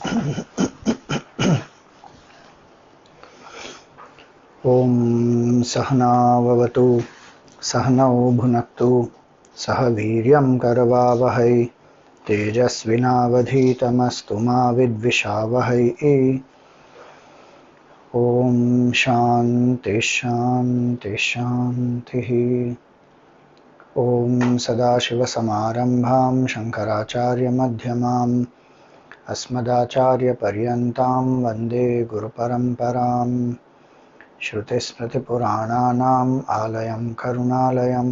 ॐ सहनाववतु सहनौ भुनक्तु सह वीर्यं करवावहै तेजस्विनावधीतमस्तु मा विद्विषावहै। ॐ शान्ति शान्ति शान्तिः। ॐ सदाशिवसमारम्भां शङ्कराचार्यमध्यमाम् अस्मदाचार्यपर्यन्तां वन्दे गुरुपरम्पराम्। श्रुतिस्मृतिपुराणानाम् आलयं करुणालयं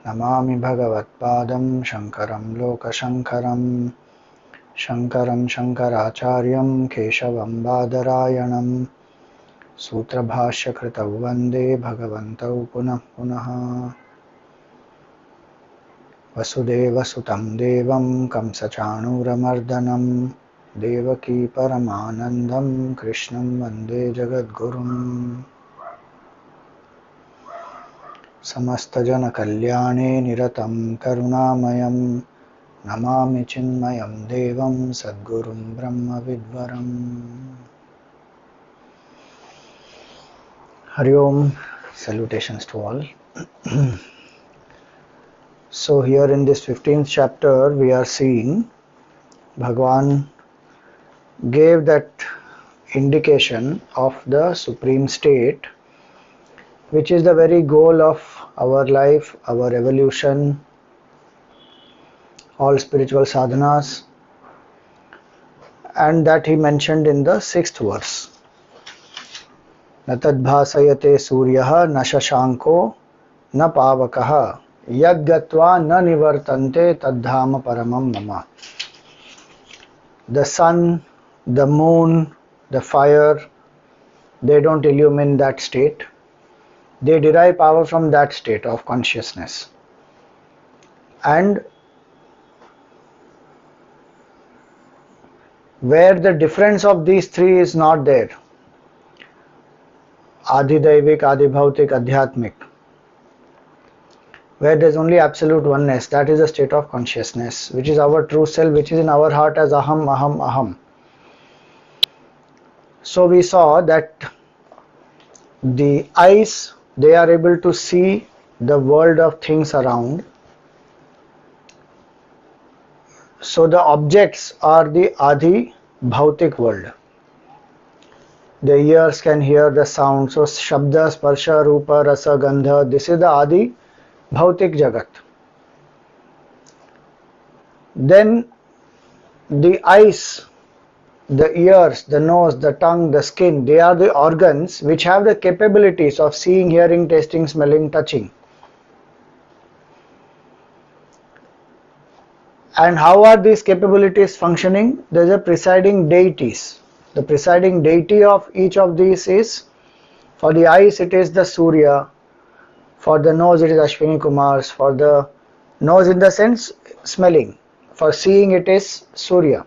नमामि भगवत्पादं शङ्करं लोकशङ्करं। शङ्करं शङ्कराचार्यं केशवं बादरायणं सूत्रभाष्यकृतौ वन्दे भगवन्तौ पुनः पुनः। वसुदेवसुतं देवं कंसचाणूरमर्दनं देवकी परमानन्दं कृष्णं वन्दे जगद्गुरुम्। समस्तजनकल्याणे निरतं करुणामयं नमामि चिन्मयं देवं सद्गुरुं ब्रह्मविद्वरम्। Hari Om, salutations to all. So here in this 15th chapter we are seeing Bhagavan gave that indication of the supreme state, which is the very goal of our life, our evolution, all spiritual sadhanas, and that he mentioned in the 6th verse. न तद्भासयते सूर्यः न शशांको न पावकः यद्गत्वा न निवर्तन्ते तद्धाम परमं मम. The sun, the moon, the fire, they don't illumine that state. They derive power from that state of consciousness. And where the difference of these three is not there, Adhidaivik, Adhibhautik, Adhyatmik, where there is only absolute oneness, that is a state of consciousness, which is our true self, which is in our heart as Aham, Aham, Aham. So we saw that the eyes, they are able to see the world of things around. So the objects are the Adi Bhautik world. The ears can hear the sound. So Shabda, Sparsha, Rupa, Rasa, Gandha, this is the Adi Bhautik Jagat. Then the eyes, the ears, the nose, the tongue, the skin, they are the organs which have the capabilities of seeing, hearing, tasting, smelling, touching. And how are these capabilities functioning? There is a presiding deities. The presiding deity of each of these is, for the eyes it is the Surya, for the nose it is Ashwini Kumars, for the nose in the sense smelling, for seeing it is Surya,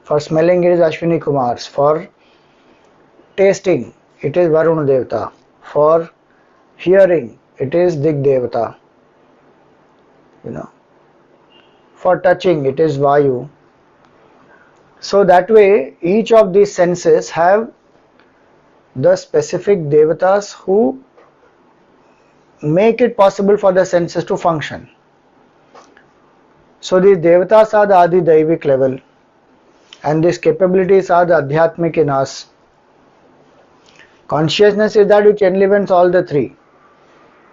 for smelling it is Ashwini Kumars, for tasting it is Varuna Devata, for hearing it is Dig Devata, for touching it is Vayu. So that way each of these senses have the specific devatas who make it possible for the senses to function. So these devatas are the Adi Daivik level, and these capabilities are the Adhyatmik in us. Consciousness is that which enlivens all the three.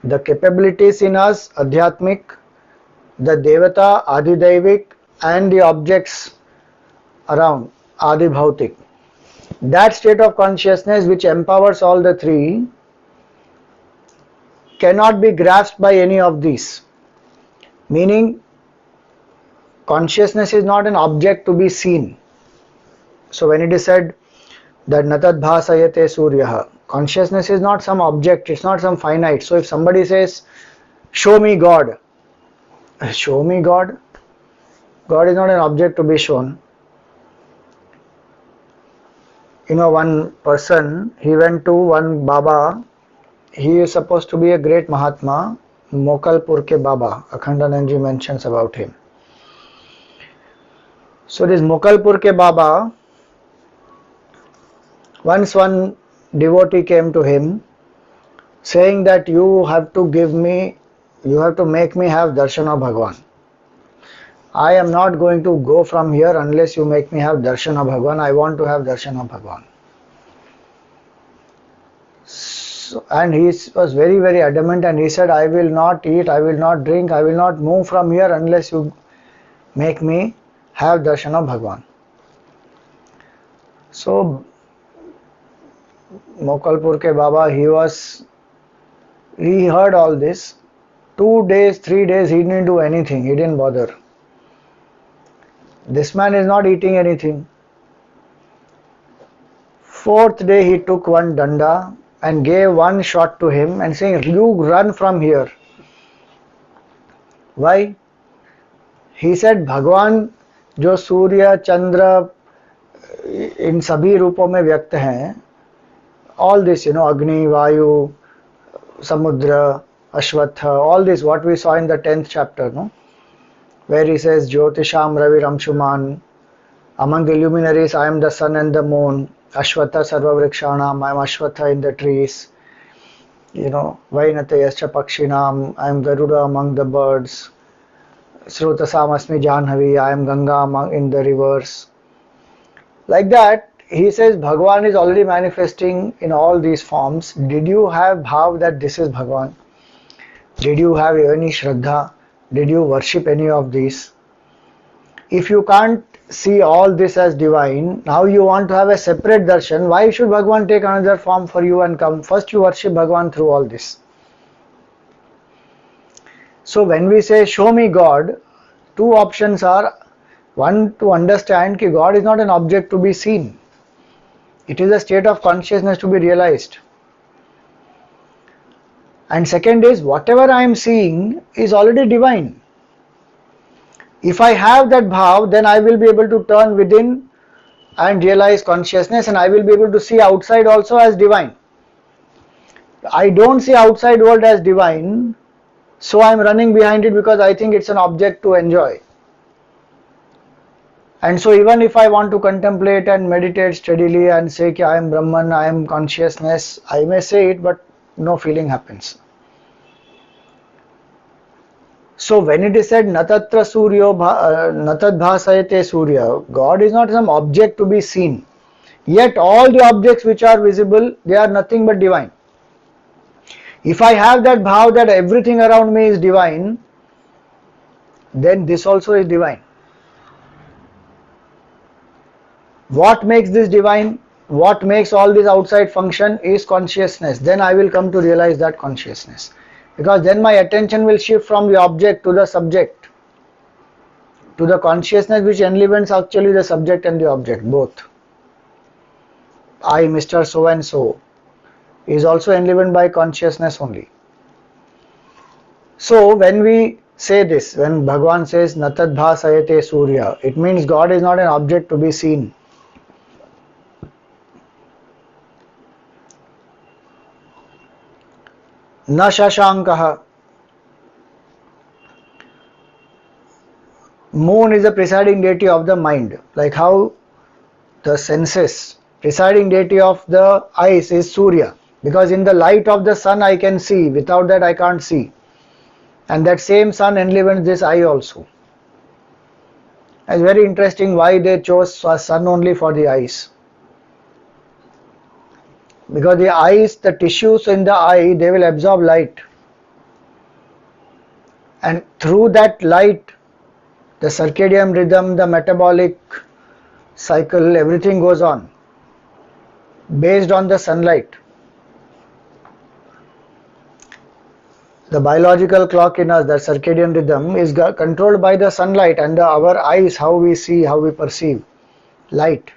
The capabilities in us, Adhyatmik, the Devata, Adi Daivik, and the objects around, Adi Bhautik. That state of consciousness which empowers all the three cannot be grasped by any of these. Meaning, consciousness is not an object to be seen. So when it is said that Natad Bhasayate Suryaha, consciousness is not some object, it's not some finite. So if somebody says, show me God, show me God, God is not an object to be shown. One person, he went to one Baba, he is supposed to be a great Mahatma, Mokalpur ke Baba, Akhandanandji mentions about him. So this Mokalpur ke Baba, once one devotee came to him saying that you have to make me have darshan of Bhagwan. I am not going to go from here unless you make me have darshan of Bhagwan. I want to have darshan of Bhagwan. So, and he was very, very adamant, and he said, I will not eat, I will not drink, I will not move from here unless you make me have darshan of Bhagwan. So Mokalpur ke Baba, he heard all this. 2 days, 3 days, he didn't do anything, he didn't bother. This man is not eating anything. 4th day he took one danda and gave one shot to him and saying, you run from here. Why? He said, Bhagwan जो सूर्य चंद्र इन सभी रूपों में व्यक्त हैं, all this, Agni, Vayu, Samudra, Ashwatha, all this what we saw in the 10th chapter, no? Where he says, Jyotisham Ravi Ramshuman, among the luminaries I am the sun and the moon, Ashwatha Sarva Vrikshanam, I am Ashwatha in the trees, Vainate Yascha Pakshinam, I am Garuda among the birds, Srotasam Asmi Janhavi, I am Ganga in the rivers. Like that, he says Bhagwan is already manifesting in all these forms. Did you have bhav that this is Bhagwan? Did you have any shraddha? Did you worship any of these? If you can't see all this as divine, now you want to have a separate darshan, why should Bhagwan take another form for you and come? First you worship Bhagwan through all this. So when we say show me God, two options are, one, to understand that God is not an object to be seen. It is a state of consciousness to be realized. And second is, whatever I am seeing is already divine. If I have that bhav, then I will be able to turn within and realize consciousness, and I will be able to see outside also as divine. I don't see outside world as divine, so I am running behind it because I think it's an object to enjoy. And so even if I want to contemplate and meditate steadily and say that I am Brahman, I am consciousness, I may say it, but no feeling happens. So when it is said natatra suryo natad bhasayate surya, God is not some object to be seen. Yet all the objects which are visible, they are nothing but divine. If I have that bhav that everything around me is divine, then this also is divine. What makes this divine? What makes all this outside function is consciousness. Then I will come to realize that consciousness. Because then my attention will shift from the object to the subject, to the consciousness which enlivens actually the subject and the object, both. I, Mr. So and so, is also enlivened by consciousness only. So when we say this, when Bhagwan says Natad bhasayate surya, it means God is not an object to be seen. Na shashankaha. Moon is the presiding deity of the mind, like how the senses, presiding deity of the eyes is Surya, because in the light of the sun I can see, without that I can't see, and that same sun enlivens this eye also. It's very interesting why they chose sun only for the eyes. Because the eyes, the tissues in the eye, they will absorb light, and through that light, the circadian rhythm, the metabolic cycle, everything goes on based on the sunlight. The biological clock in us, the circadian rhythm, is controlled by the sunlight and our eyes, how we see, how we perceive light.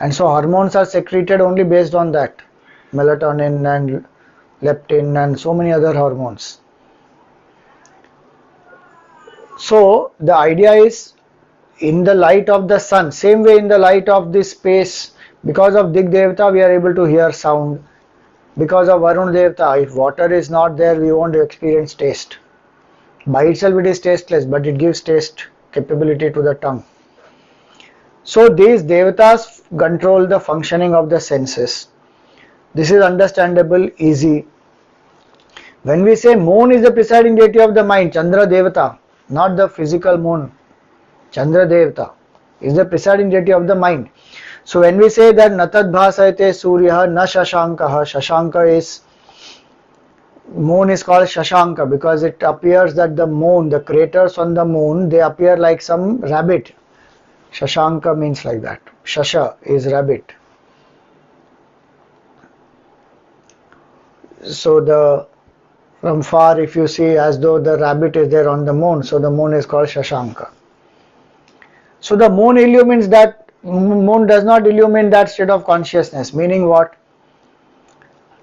And so hormones are secreted only based on that. Melatonin and leptin and so many other hormones. So the idea is, in the light of the sun, same way in the light of this space, because of Dig Devata we are able to hear sound. Because of Varun Devata, if water is not there, we won't experience taste. By itself it is tasteless, but it gives taste capability to the tongue. So these devatas control the functioning of the senses. This is understandable, easy. When we say moon is the presiding deity of the mind, Chandra Devata, not the physical moon, Chandra Devata is the presiding deity of the mind. So when we say that Natad Bhasayate Surya na Shashankaha, Shashanka is, moon is called Shashanka because it appears that the moon, the craters on the moon, they appear like some rabbit. Shashanka means like that. Shasha is rabbit. So from far if you see as though the rabbit is there on the moon, so the moon is called Shashanka. So the moon illumines that, moon does not illumine that state of consciousness, meaning what?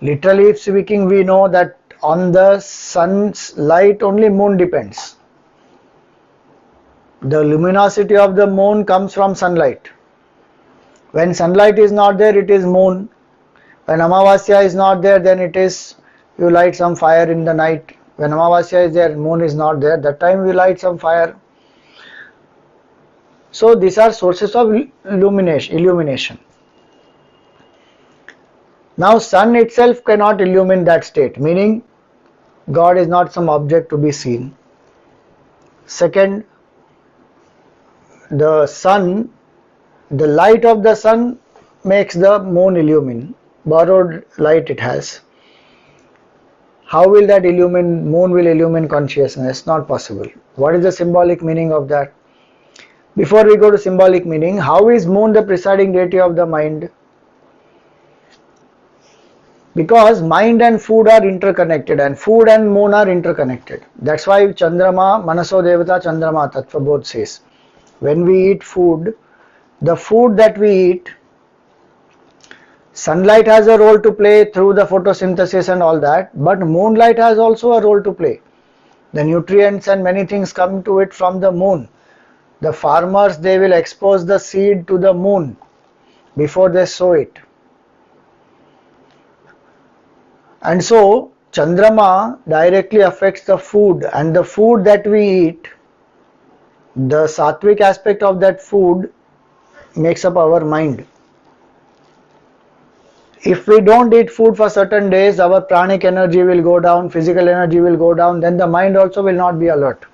Literally speaking, we know that on the sun's light only moon depends. The luminosity of the moon comes from sunlight. When sunlight is not there, it is moon. When Amavasya is not there, then it is, you light some fire in the night. When Amavasya is there, moon is not there, that time we light some fire. So these are sources of illumination. Now sun itself cannot illumine that state, meaning God is not some object to be seen. Second, the sun, the light of the sun makes the moon illumine. Borrowed light it has. How will that illumine, moon will illumine consciousness? Not possible. What is the symbolic meaning of that? Before we go to symbolic meaning, how is moon the presiding deity of the mind? Because mind and food are interconnected and food and moon are interconnected. That's why Chandrama, Manaso Devata Chandrama Tattva both says, when we eat food, the food that we eat, sunlight has a role to play through the photosynthesis and all that, but moonlight has also a role to play. The nutrients and many things come to it from the moon. The farmers, they will expose the seed to the moon before they sow it. And so Chandrama directly affects the food, and the food that we eat, the sattvic aspect of that food makes up our mind. If we don't eat food for certain days, our pranic energy will go down, physical energy will go down, then the mind also will not be alert.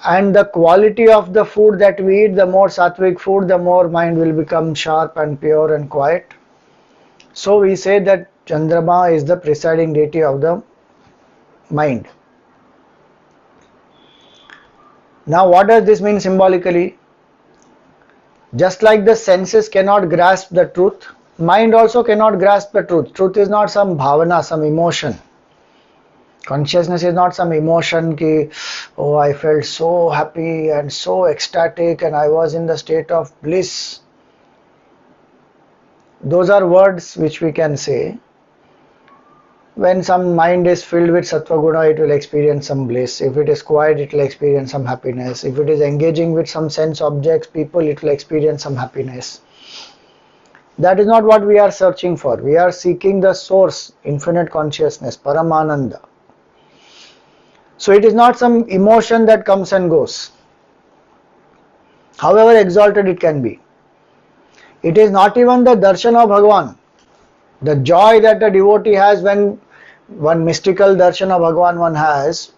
And the quality of the food that we eat, the more sattvic food, the more mind will become sharp and pure and quiet. So we say that Chandrama is the presiding deity of the mind. Now what does this mean symbolically? Just like the senses cannot grasp the truth, mind also cannot grasp the truth. Truth is not some bhavana, some emotion. Consciousness is not some emotion ki, oh, I felt so happy and so ecstatic and I was in the state of bliss. Those are words which we can say. When some mind is filled with sattva guna, it will experience some bliss. If it is quiet, it will experience some happiness. If it is engaging with some sense objects, people, it will experience some happiness. That is not what we are searching for. We are seeking the source, infinite consciousness, Paramananda. So it is not some emotion that comes and goes, however exalted it can be. It is not even the darshan of Bhagavan. The joy that a devotee has when one mystical darshan of Bhagavan one has,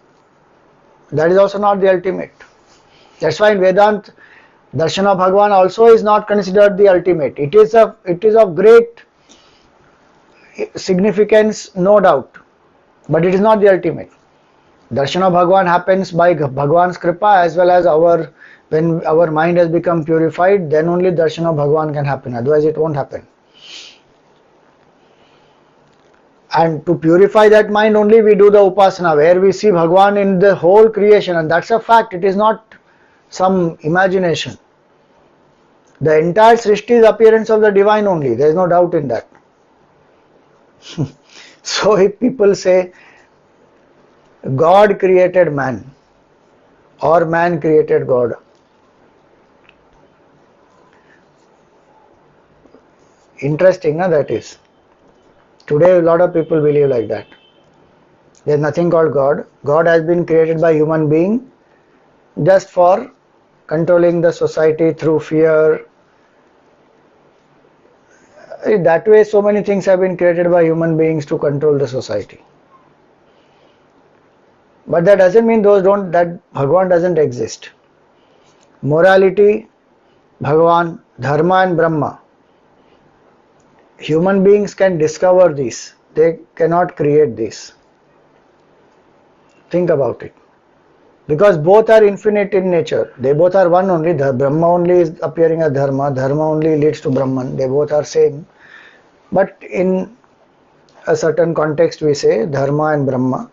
that is also not the ultimate. That's why in Vedanta, darshan of Bhagavan also is not considered the ultimate. It is of great significance, no doubt, but it is not the ultimate. Darshan of Bhagavan happens by Bhagavan's kripa, as well as when our mind has become purified, then only darshan of Bhagavan can happen, otherwise it won't happen. And to purify that mind only we do the upasana, where we see Bhagavan in the whole creation, and that's a fact, it is not some imagination. The entire Srishti is appearance of the divine only, there is no doubt in that. So if people say God created man or man created God, interesting, na, that is. Today a lot of people believe like that. There is nothing called God. God has been created by human being just for controlling the society through fear. That way so many things have been created by human beings to control the society. But that doesn't mean that Bhagwan doesn't exist. Morality, Bhagwan, Dharma and Brahma. Human beings can discover these. They cannot create these. Think about it. Because both are infinite in nature. They both are one only. The Brahma only is appearing as Dharma. Dharma only leads to Brahman. They both are same. But in a certain context we say Dharma and Brahma.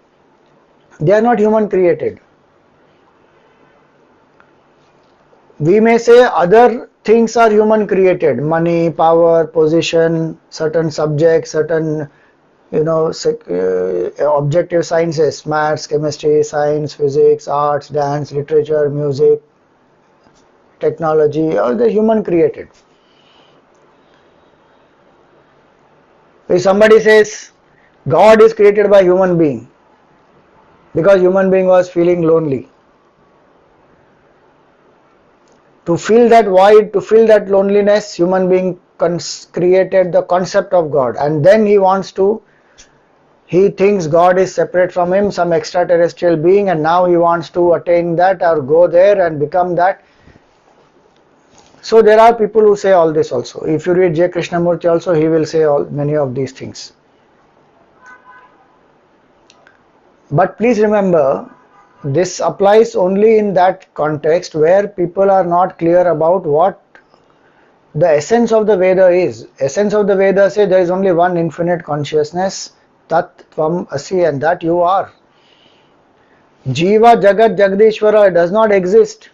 They are not human created. We may say other things are human created. Money, power, position, certain subjects, certain objective sciences, maths, chemistry, science, physics, arts, dance, literature, music, technology, all the human created. If somebody says God is created by human being because human being was feeling lonely, to fill that void, to fill that loneliness, human being created the concept of God, and then he thinks God is separate from him, some extraterrestrial being, and now he wants to attain that or go there and become that. So there are people who say all this also. If you read J. Krishnamurti also, he will say many of these things. But please remember, this applies only in that context where people are not clear about what the essence of the Veda is. Essence of the Veda says there is only one infinite consciousness, Tat Tvam Asi, and that you are. Jiva Jagat Jagadishvara does not exist.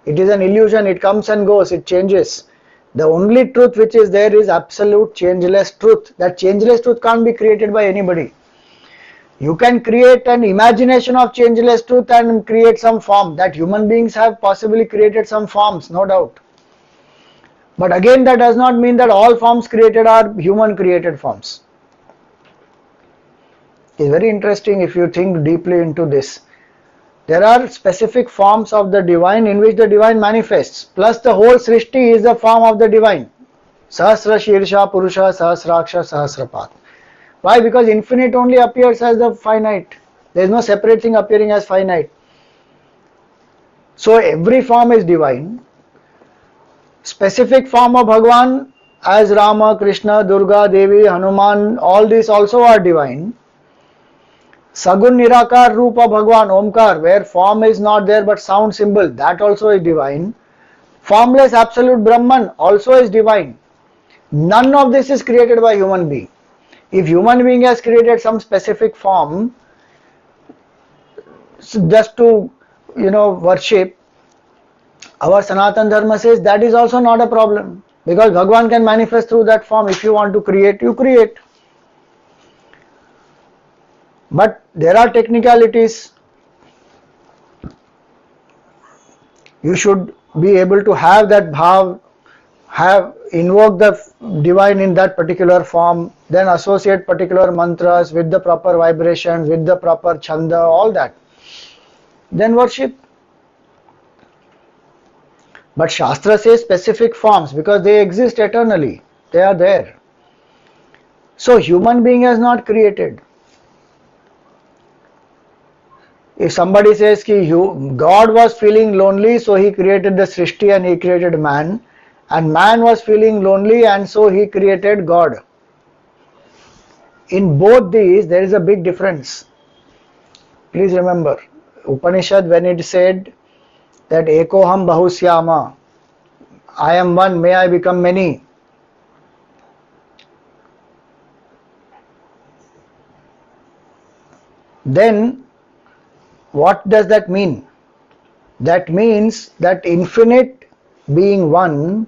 It is an illusion, it comes and goes, it changes. The only truth which is there is absolute changeless truth. That changeless truth can't be created by anybody. You can create an imagination of changeless truth and create some form. That human beings have possibly created some forms, no doubt. But again, that does not mean that all forms created are human created forms. It's very interesting if you think deeply into this. There are specific forms of the divine in which the divine manifests. Plus the whole Srishti is a form of the divine. Sahasra Shirsha Purusha Sahasraksha Sahasrapat. Why? Because infinite only appears as the finite. There is no separate thing appearing as finite. So every form is divine. Specific form of Bhagwan as Rama, Krishna, Durga, Devi, Hanuman, all these also are divine. Sagun Nirakar Rupa Bhagwan, Omkar, where form is not there but sound symbol, that also is divine. Formless absolute Brahman also is divine. None of this is created by human being. If human being has created some specific form just to worship, our Sanatan Dharma says that is also not a problem, because Bhagwan can manifest through that form. If you want to create, you create. But there are technicalities. You should be able to have that bhav, invoke the divine in that particular form, then associate particular mantras with the proper vibrations, with the proper chanda, all that. Then worship. But Shastra says specific forms because they exist eternally. They are there. So human being has not created. If somebody says God was feeling lonely, so he created the Srishti and he created man, and man was feeling lonely and so he created God. In both these there is a big difference. Please remember, Upanishad, when it said that Ekoham Bahusyama, I am one, may I become many. Then what does that mean? That means that infinite being one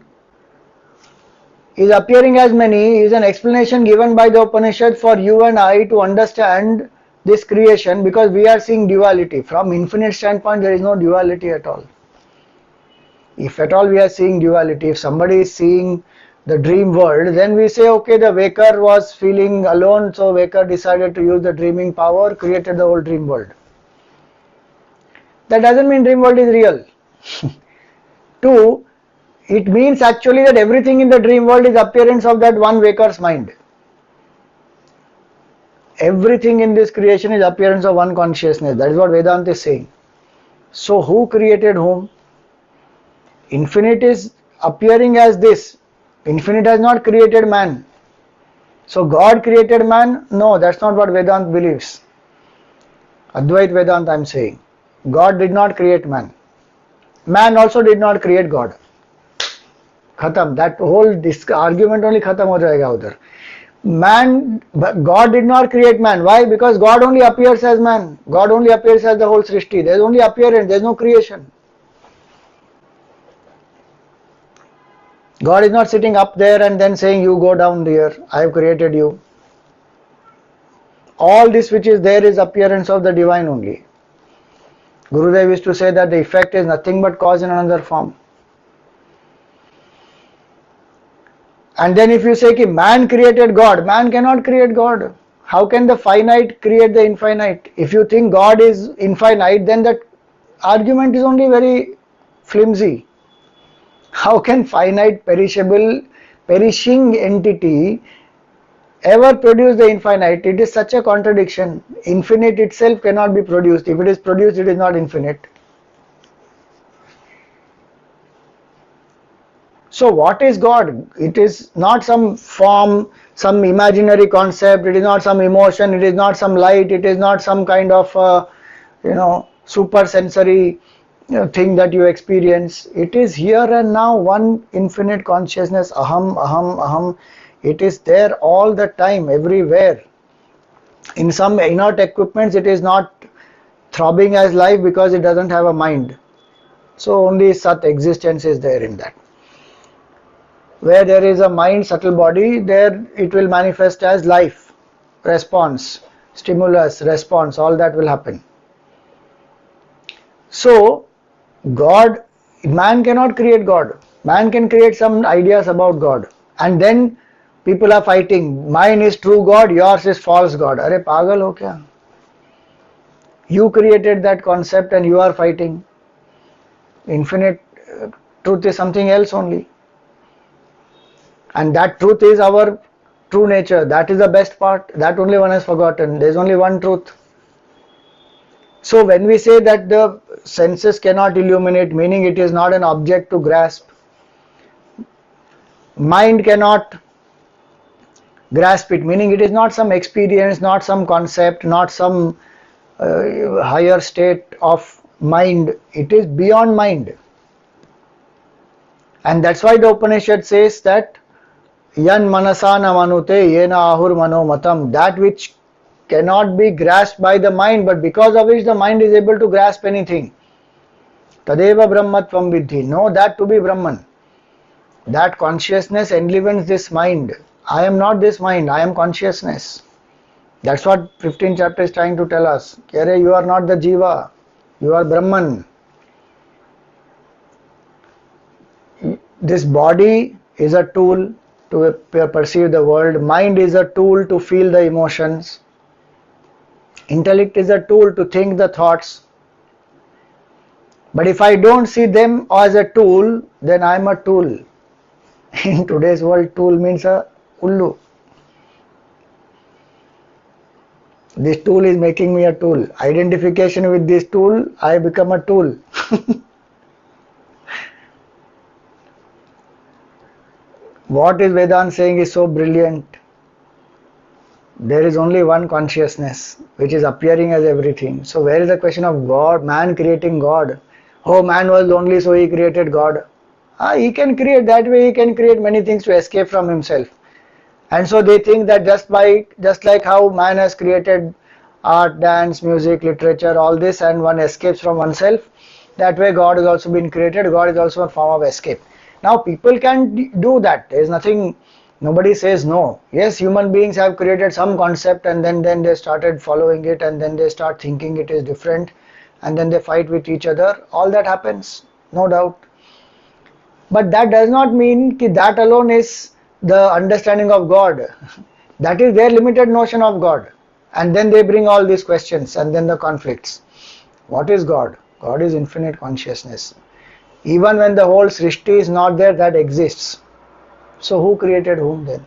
is appearing as many is an explanation given by the Upanishad for you and I to understand this creation, because we are seeing duality. From infinite standpoint there is no duality at all. If at all we are seeing duality, if somebody is seeing the dream world, then we say okay, the waker was feeling alone, so waker decided to use the dreaming power, created the whole dream world. That doesn't mean dream world is real. 2, it means actually that everything in the dream world is appearance of that one waker's mind. Everything in this creation is appearance of one consciousness. That is what Vedanta is saying. So who created whom? Infinite is appearing as this. Infinite has not created man. So God created man? No, that's not what Vedanta believes. Advait Vedanta I am saying. God did not create man. Man also did not create God. Khatam. That whole argument only khatam ho jayega udhar. Man, God did not create man. Why? Because God only appears as man. God only appears as the whole Srishti. There is only appearance, there is no creation. God is not sitting up there and then saying, you go down there, I have created you. All this which is there is appearance of the divine only. Gurudev used to say that the effect is nothing but cause in another form. And then if you say that man created God, man cannot create God. How can the finite create the infinite? If you think God is infinite, then that argument is only very flimsy. How can finite, perishable, perishing entity ever produce the infinite? It is such a contradiction. Infinite itself cannot be produced. If it is produced, it is not infinite. So what is God? It is not some form, some imaginary concept, it is not some emotion, it is not some light, it is not some kind of super sensory thing that you experience. It is here and now one infinite consciousness, aham, aham, aham. It is there all the time, everywhere. In some inert equipments it is not throbbing as life because it doesn't have a mind. So only Sat existence is there in that. Where there is a mind, subtle body, there it will manifest as life, response, stimulus, response, all that will happen. So, God, man cannot create God. Man can create some ideas about God. And then people are fighting. Mine is true God, yours is false God. Arey pagal ho kya? You created that concept and you are fighting. Infinite truth is something else only. And that truth is our true nature. That is the best part. That only one has forgotten. There is only one truth. So when we say that the senses cannot illuminate, meaning it is not an object to grasp. Mind cannot grasp it, meaning it is not some experience, not some concept, not some higher state of mind. It is beyond mind. And that's why the Upanishad says that Yan manasa na manute yena ahur mano matam, that which cannot be grasped by the mind, but because of which the mind is able to grasp anything. Tadeva brahmatvam vidhi. Know that to be Brahman. That consciousness enlivens this mind. I am not this mind, I am consciousness. That's what 15th chapter is trying to tell us. Kere, you are not the Jiva, you are Brahman. This body is a tool to perceive the world. Mind is a tool to feel the emotions. Intellect is a tool to think the thoughts. But if I don't see them as a tool, then I am a tool. In today's world, tool means a ullu. This tool is making me a tool. Identification with this tool, I become a tool. What is Vedanta saying is so brilliant. There is only one consciousness which is appearing as everything. So where is the question of God, man creating God? Oh, man was lonely so he created God. He can create, that way he can create many things to escape from himself. And so they think that just like how man has created art, dance, music, literature, all this, and one escapes from oneself, that way God has also been created. God is also a form of escape. Now people can do that. There is nothing, nobody says no. Yes, human beings have created some concept and then they started following it and then they start thinking it is different and then they fight with each other. All that happens, no doubt. But that does not mean that that alone is the understanding of God. That is their limited notion of God. And then they bring all these questions and then the conflicts. What is God? God is infinite consciousness. Even when the whole Srishti is not there, that exists. So who created whom then?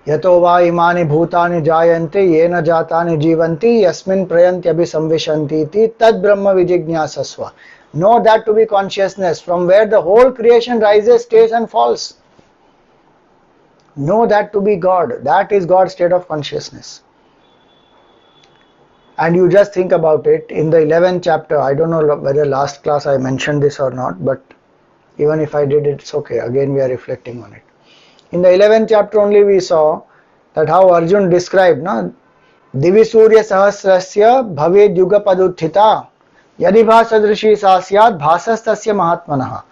Yato va imani bhutani jayante yena jatani jivanti yasmin prayantyabi samvishanti iti tad brahma vijignyasasva. Know that to be consciousness, from where the whole creation rises, stays and falls. Know that to be God. That is God's state of consciousness. And you just think about it, in the 11th chapter, I don't know whether last class I mentioned this or not, but even if I did, it's okay. Again, we are reflecting on it. In the 11th chapter only we saw that how Arjun described, na, Divi Surya Sahasrasya Bhaved Yuga Paduthita Yadi Bhasadrishi Sasyat Bhasastasya Mahatmanaha.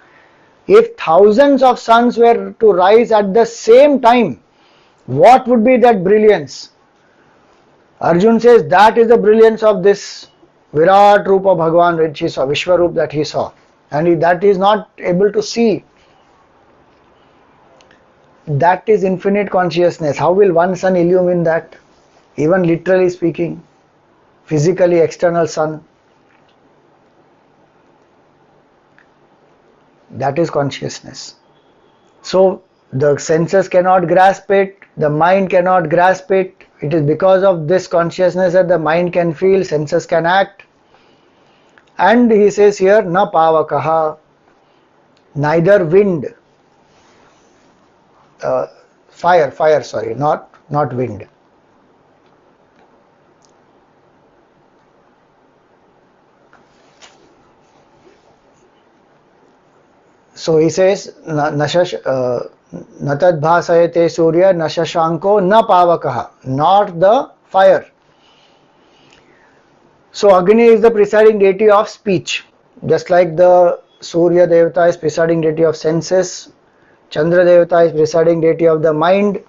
If thousands of suns were to rise at the same time, what would be that brilliance? Arjun says that is the brilliance of this Virat Rupa Bhagavan which he saw, Vishwarup that he saw. And that he is not able to see. That is infinite consciousness. How will one sun illumine that? Even literally speaking, physically external sun. That is consciousness. So the senses cannot grasp it, the mind cannot grasp it. It is because of this consciousness that the mind can feel, senses can act. And he says here, na pavakaha, neither wind, fire, sorry, not wind. So he says, natad bhasayate surya nashashanko na pavakaha, not the fire. So Agni is the presiding deity of speech, just like the Surya Devata is presiding deity of senses, Chandra Devata is presiding deity of the mind,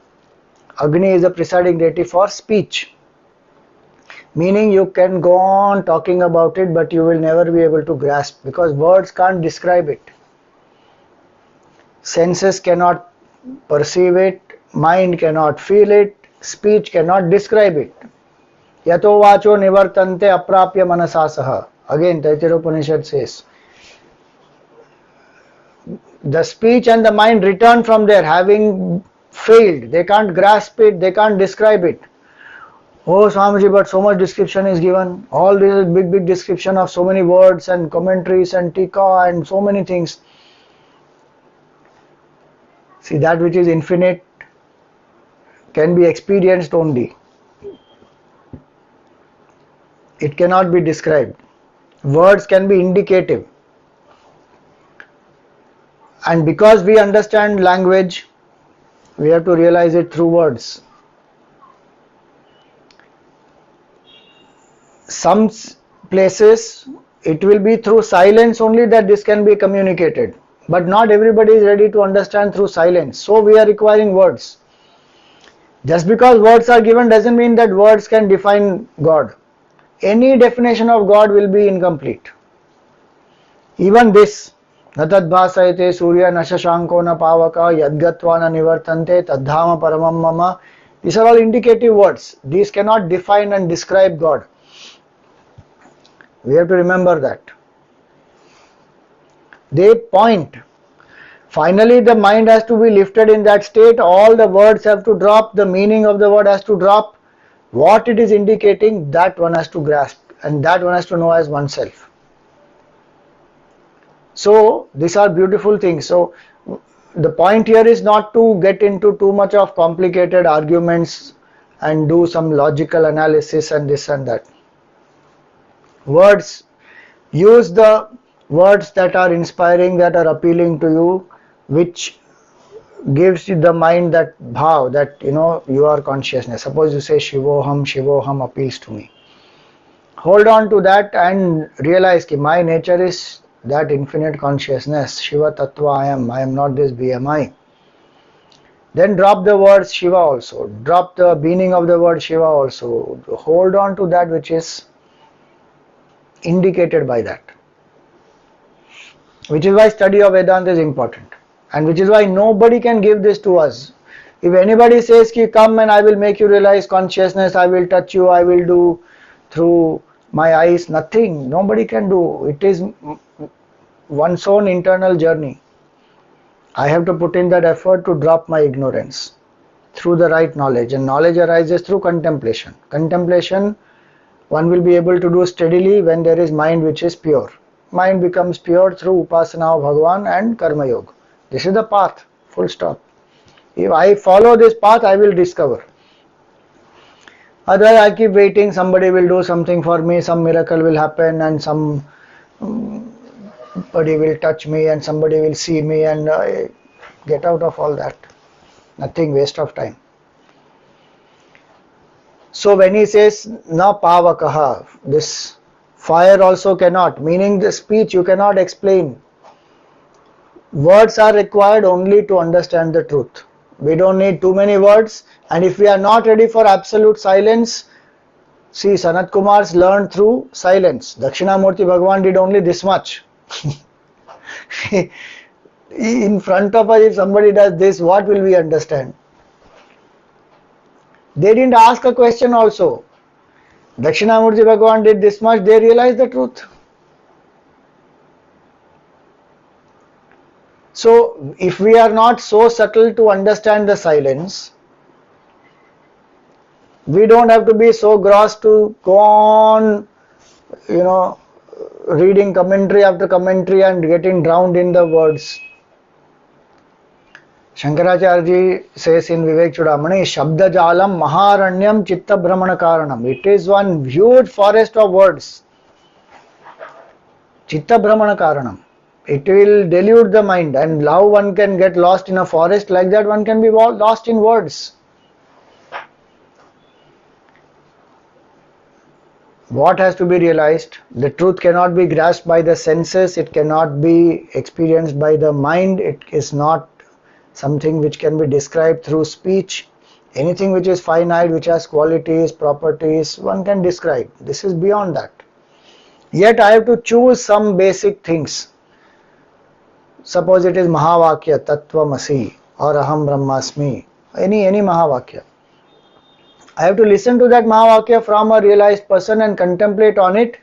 Agni is the presiding deity for speech. Meaning you can go on talking about it, but you will never be able to grasp, because words can't describe it. Senses cannot perceive it, mind cannot feel it, speech cannot describe it. Yato vacho nivartante aprapya manasasaha. Again, Taittiriya Upanishad says, the speech and the mind return from there having failed. They can't grasp it, they can't describe it. Oh Swamiji, but so much description is given. All this big description of so many words and commentaries and tika and so many things. See, that which is infinite can be experienced only. It cannot be described. Words can be indicative. And because we understand language, we have to realize it through words. Some places it will be through silence only that this can be communicated. But not everybody is ready to understand through silence. So we are requiring words. Just because words are given doesn't mean that words can define God. Any definition of God will be incomplete. Even this, natad bhasayate surya nashashanko na pavaka yadgatva na nivartante tadhama paramam mama. These are all indicative words. These cannot define and describe God. We have to remember that. They point. Finally, the mind has to be lifted in that state. All the words have to drop. The meaning of the word has to drop. What it is indicating, that one has to grasp, and that one has to know as oneself. So these are beautiful things. So the point here is not to get into too much of complicated arguments and do some logical analysis and this and that. Words, use the words that are inspiring, that are appealing to you, which gives you the mind that bhav, that you are consciousness. Suppose you say Shivoham appeals to me. Hold on to that and realize that my nature is that infinite consciousness. Shiva Tattva I am not this BMI. Then drop the word Shiva also. Drop the meaning of the word Shiva also. Hold on to that which is indicated by that. Which is why study of Vedanta is important. And which is why nobody can give this to us. If anybody says, ki come and I will make you realize consciousness, I will touch you, I will do through my eyes, nothing. Nobody can do. It is one's own internal journey. I have to put in that effort to drop my ignorance through the right knowledge, and knowledge arises through contemplation. Contemplation one will be able to do steadily when there is mind which is pure. Mind becomes pure through Upasana of Bhagavan and Karma Yoga. This is the path, full stop. If I follow this path, I will discover. Otherwise, I keep waiting, somebody will do something for me, some miracle will happen, and somebody will touch me, and somebody will see me, and I get out of all that. Nothing, waste of time. So when he says, na pavakaha, this fire also cannot, meaning the speech you cannot explain. Words are required only to understand the truth. We don't need too many words, and if we are not ready for absolute silence, see, Sanat Kumar's learned through silence. Dakshinamurti Bhagavan did only this much. In front of us, if somebody does this, what will we understand? They didn't ask a question also. Dakshinamurti Bhagavan did this much, they realized the truth. So, if we are not so subtle to understand the silence, we don't have to be so gross to go on, reading commentary after commentary and getting drowned in the words. Shankaracharya ji says in Vivek Chudamani, Shabda Jalam Maharanyam Chitta Brahmana Karanam. It is one huge forest of words. Chitta Brahmana Karanam. It will delude the mind, and how one can get lost in a forest like that, one can be lost in words. What has to be realized? The truth cannot be grasped by the senses, it cannot be experienced by the mind, it is not something which can be described through speech. Anything which is finite, which has qualities, properties, one can describe. This is beyond that. Yet I have to choose some basic things. Suppose it is Mahavakya, Tattvamasi, or Aham Brahmasmi, any Mahavakya. I have to listen to that Mahavakya from a realized person and contemplate on it,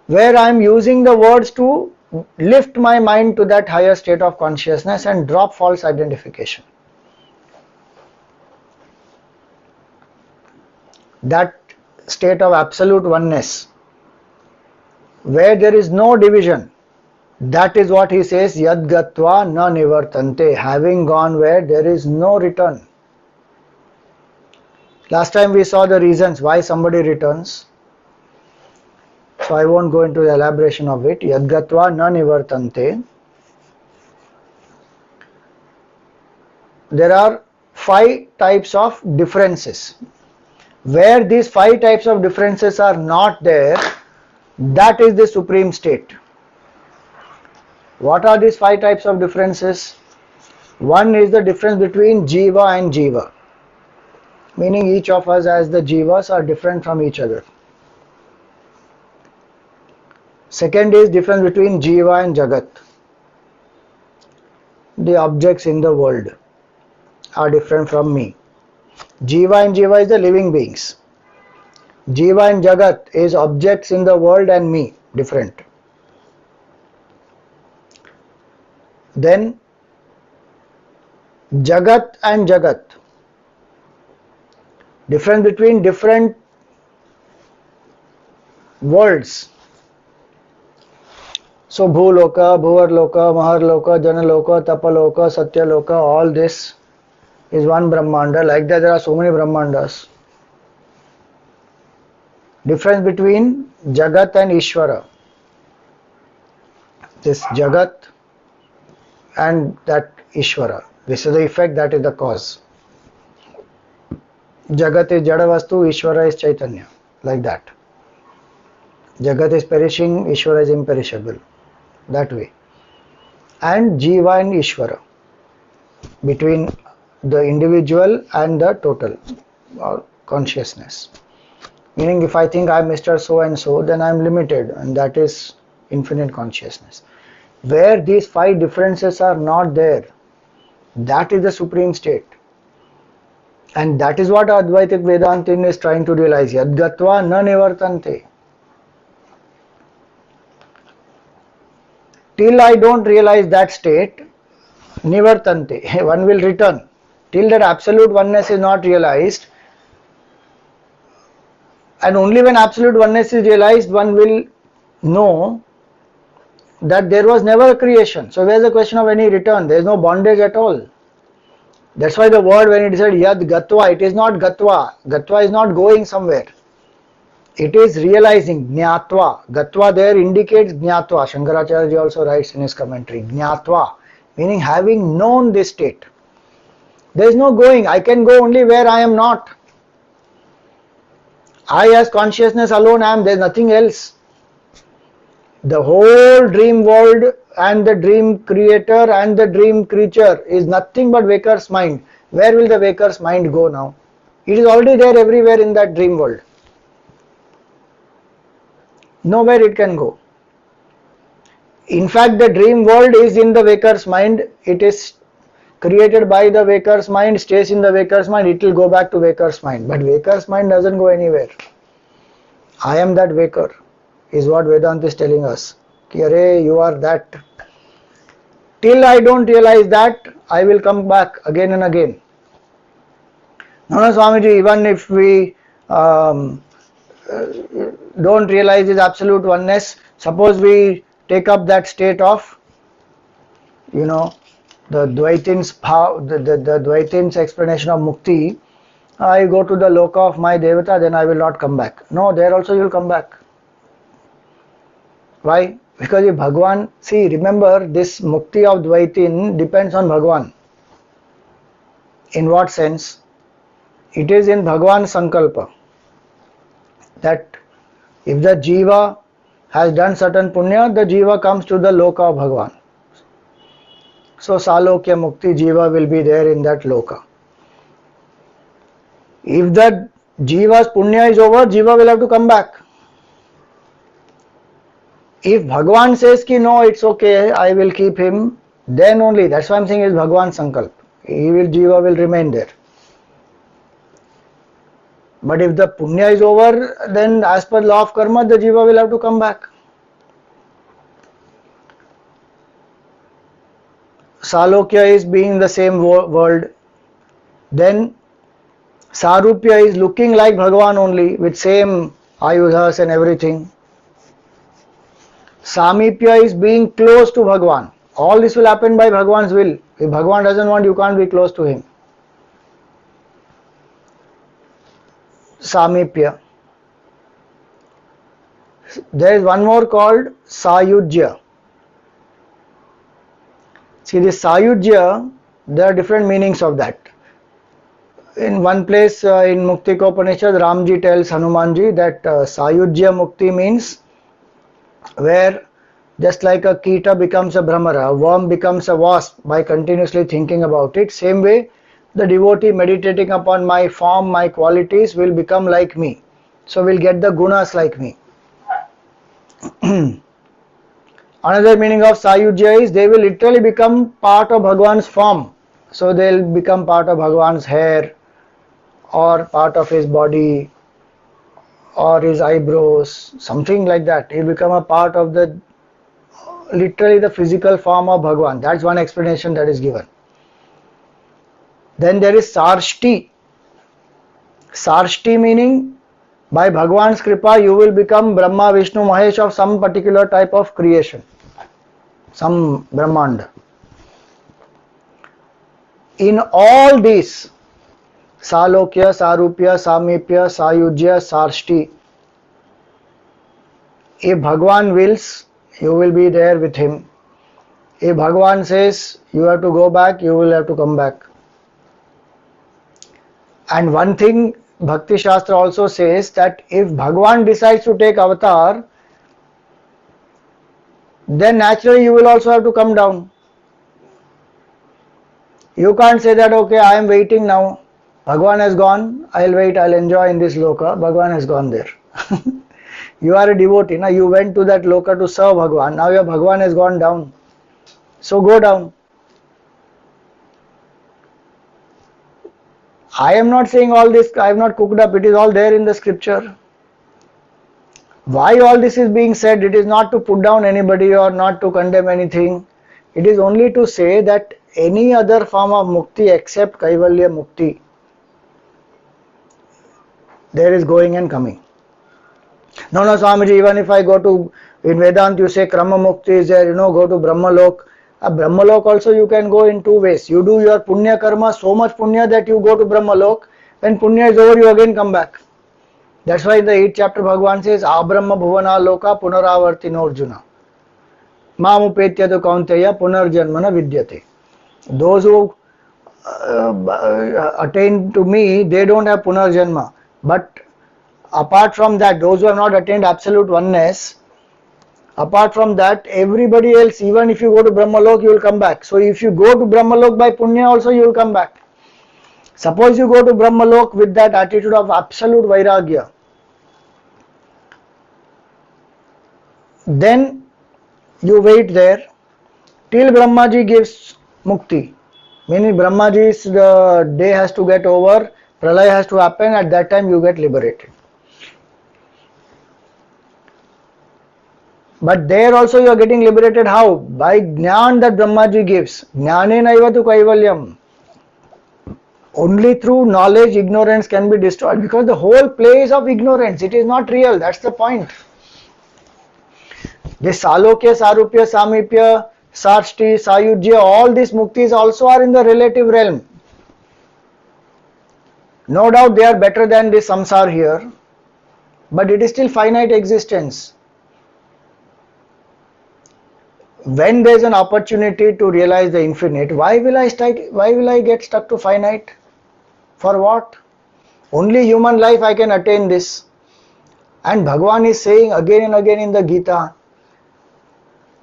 where I am using the words to lift my mind to that higher state of consciousness and drop false identification. That state of absolute oneness, where there is no division, that is what he says, Yad Gatva na nivartante, having gone where there is no return. Last time we saw the reasons why somebody returns. So I won't go into the elaboration of it. Yad Gatva na nivartante. There are 5 types of differences. Where these 5 types of differences are not there, that is the supreme state. What are these 5 types of differences? One is the difference between Jiva and Jiva, meaning each of us as the Jivas are different from each other. Second is difference between Jiva and Jagat. The objects in the world are different from me. Jiva and Jiva is the living beings. Jiva and Jagat is objects in the world and me, different. Then Jagat and Jagat, difference between different worlds. So Bhuloka, Bhuvarloka, Maharloka, Janaloka, Tapaloka, Satyaloka, all this is one Brahmanda. Like that there are so many Brahmandas. Difference between Jagat and Ishvara. This Jagat and that Ishvara. This is the effect, that is the cause. Jagat is Jadavastu, Ishvara is Chaitanya. Like that. Jagat is perishing, Ishvara is imperishable. That way. And Jiva and Ishvara. Between the individual and the total or consciousness. Meaning if I think I am Mr. So and so, then I am limited, and that is infinite consciousness. Where these 5 differences are not there, that is the supreme state. And that is what Advaitic Vedantin is trying to realize. Yad Gatva na nivartante. Till I don't realize that state, nivartante, one will return. Till that absolute oneness is not realized, and only when absolute oneness is realized, one will know that there was never creation. So where's the question of any return? There is no bondage at all. That's why the word, when it said yad gatva, it is not gatva. Gatva is not going somewhere. It is realizing, jnatva. Gatva there indicates jnatva. Shankaracharya also writes in his commentary, jnatva, meaning having known this state. There is no going. I can go only where I am not. I as consciousness alone am, there is nothing else. The whole dream world and the dream creator and the dream creature is nothing but waker's mind. Where will the waker's mind go now? It is already there everywhere in that dream world. Nowhere it can go. In fact, the dream world is in the waker's mind. It is created by the waker's mind, stays in the waker's mind. It will go back to waker's mind. But waker's mind doesn't go anywhere. I am that waker, is what Vedanta is telling us. Ki, Arey, you are that. Till I don't realize that, I will come back again and again. No, Swamiji, even if we don't realize this absolute oneness, suppose we take up that state of, the Dvaitin's the Dvaitin's explanation of mukti. I go to the loka of my devata, then I will not come back. No, there also you will come back. Why? Because if Bhagwan, see, remember, this mukti of Dvaitin depends on Bhagwan. In what sense? It is in Bhagwan's sankalpa that if the jiva has done certain punya, the jiva comes to the loka of Bhagwan. So salokya mukti, jiva will be there in that loka. If the jiva's punya is over, jiva will have to come back. If Bhagwan says ki no, it's okay, I will keep him, then only, that's why I'm saying is Bhagwan's sankalp. Jiva will remain there. But if the punya is over, then as per law of karma, the jiva will have to come back. Salokya is being the same world. Then Sarupya is looking like Bhagwan only, with same ayudhas and everything. Samipya is being close to Bhagwan. All this will happen by Bhagwan's will. If Bhagwan doesn't want, you can't be close to him. Samipya. There is one more called Sayujya. See, this Sayujya, there are different meanings of that. In one place in Muktika Upanishad, Ramji tells Hanumanji that Sayujya Mukti means where just like a Kita becomes a Brahmara, a worm becomes a wasp by continuously thinking about it, same way the devotee meditating upon my form, my qualities will become like me. So will get the gunas like me. Another meaning of Sayujya is they will literally become part of Bhagwan's form. So they will become part of Bhagwan's hair or part of his body or his eyebrows, something like that. He will become a part of the literally the physical form of Bhagwan. That's one explanation that is given. Then there is Sarshti. Sarshti meaning by Bhagwan's kripa you will become Brahma, Vishnu, Mahesh of some particular type of creation, some Brahmanda. In all these, Salokya, Sarupya, Samipya, Sayujya, Sarshti, if Bhagwan wills, you will be there with him. If Bhagwan says you have to go back, you will have to come back. And one thing Bhakti Shastra also says that if Bhagwan decides to take avatar, then naturally you will also have to come down. You can't say that, okay, I am waiting now. Bhagwan has gone, I'll wait, I'll enjoy in this loka. Bhagwan has gone there. You are a devotee, now you went to that loka to serve Bhagwan. Now your Bhagwan has gone down. So go down. I am not saying all this, I have not cooked up, it is all there in the scripture. Why all this is being said? It is not to put down anybody or not to condemn anything. It is only to say that any other form of mukti except Kaivalya Mukti, there is going and coming. No, Swamiji, even if I go to, in Vedanta you say Krama Mukti is there, go to Brahmalok. Brahmalok also you can go in two ways. You do your punya karma, so much punya that you go to Brahmalok. When punya is over, you again come back. That's why in the 8th chapter Bhagavan says, Abrahma bhuvana loka punaravartino Arjuna. Mamupetya kaunteya punarjanmana vidyate. Those who attain to me, they don't have punarjanma. But apart from that, those who have not attained absolute oneness, apart from that, everybody else, even if you go to Brahmalok, you will come back. So if you go to Brahmalok by punya also, you will come back. Suppose you go to Brahmalok with that attitude of absolute vairagya, then you wait there till Brahmaji gives mukti. Meaning Brahmaji's day has to get over, pralaya has to happen, at that time you get liberated. But there also you are getting liberated how? By jnana that Brahmaji gives. Jnanenaiva tu kaivalyam. Only through knowledge ignorance can be destroyed, because the whole play is of ignorance. It is not real. That's the point. This salokya, sarupya, samipya, sarshti, sayujya, all these muktis also are in the relative realm. No doubt they are better than this samsara here, but it is still finite existence. When there is an opportunity to realize the infinite, why will I get stuck to finite? For what? Only human life I can attain this. And Bhagavan is saying again and again in the Gita,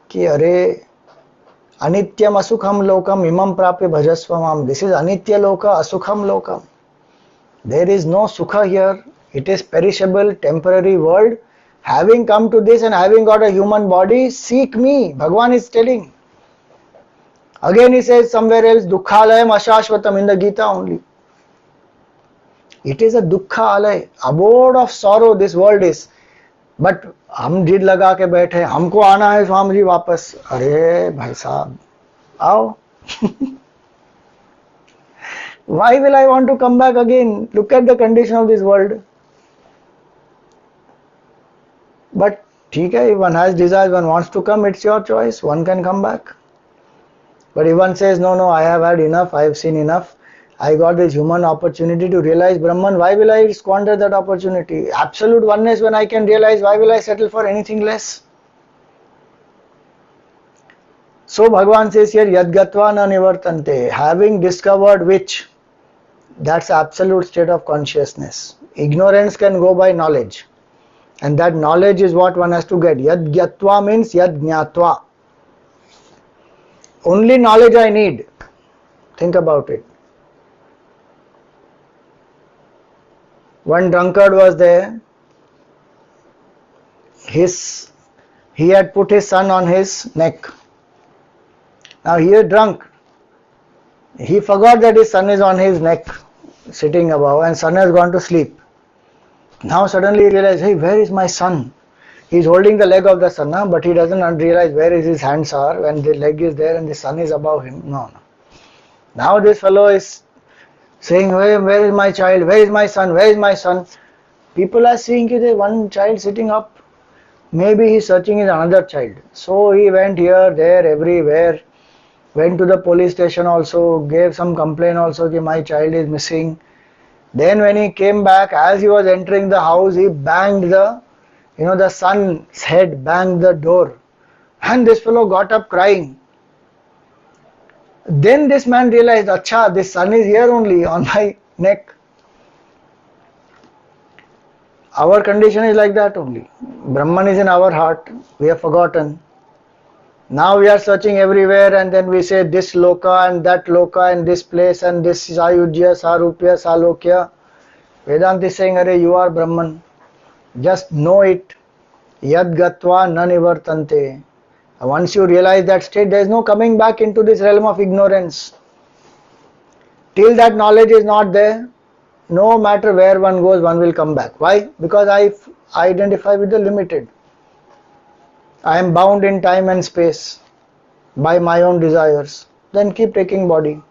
ki are anityam asukham lokam imam prapya bhajasvamam. This is anitya loka, asukham lokam. There is no sukha here. It is perishable, temporary world. Having come to this and having got a human body, seek me. Bhagavan is telling. Again he says somewhere else, dukkhalayam ashashvatam, in the Gita only. It is a dukkha alay, abode of sorrow this world is. But हम जिद लगा के बैठे, हमको आना है स्वामी जी वापस. अरे भाई साहब, आओ. Why will I want to come back again? Look at the condition of this world. But ठीक है, if one has desires, one wants to come, it's your choice. One can come back. But if one says, no, I have had enough, I have seen enough, I got this human opportunity to realize Brahman, why will I squander that opportunity? Absolute oneness when I can realize, why will I settle for anything less? So Bhagavan says here, Yadgatva na nivartante, having discovered which, that's absolute state of consciousness. Ignorance can go by knowledge. And that knowledge is what one has to get. Yadgyatva means yadjnatva. Only knowledge I need. Think about it. One drunkard was there. He had put his son on his neck. Now he is drunk. He forgot that his son is on his neck, sitting above, and son has gone to sleep. Now suddenly he realizes, hey, where is my son? He is holding the leg of the son, but he doesn't realize where his hands are when the leg is there and the son is above him. No. Now this fellow is saying, where is my child? Where is my son? Where is my son? People are seeing there one child sitting up. Maybe he is searching his another child. So he went here, there, everywhere. Went to the police station also, gave some complaint also that my child is missing. Then when he came back, as he was entering the house, he banged the son's head banged the door. And this fellow got up crying. Then this man realized, acha, this son is here only on my neck. Our condition is like that only. Brahman is in our heart. We have forgotten. Now we are searching everywhere and then we say this loka and that loka and this place and this sayujya, sarupya, salokya. Vedanta is saying, Arey, you are Brahman. Just know it. Yad gatva na nivartante. Once you realize that state, there is no coming back into this realm of ignorance. Till that knowledge is not there, no matter where one goes, one will come back. Why? Because I identify with the limited. I am bound in time and space by my own desires. Then keep taking body.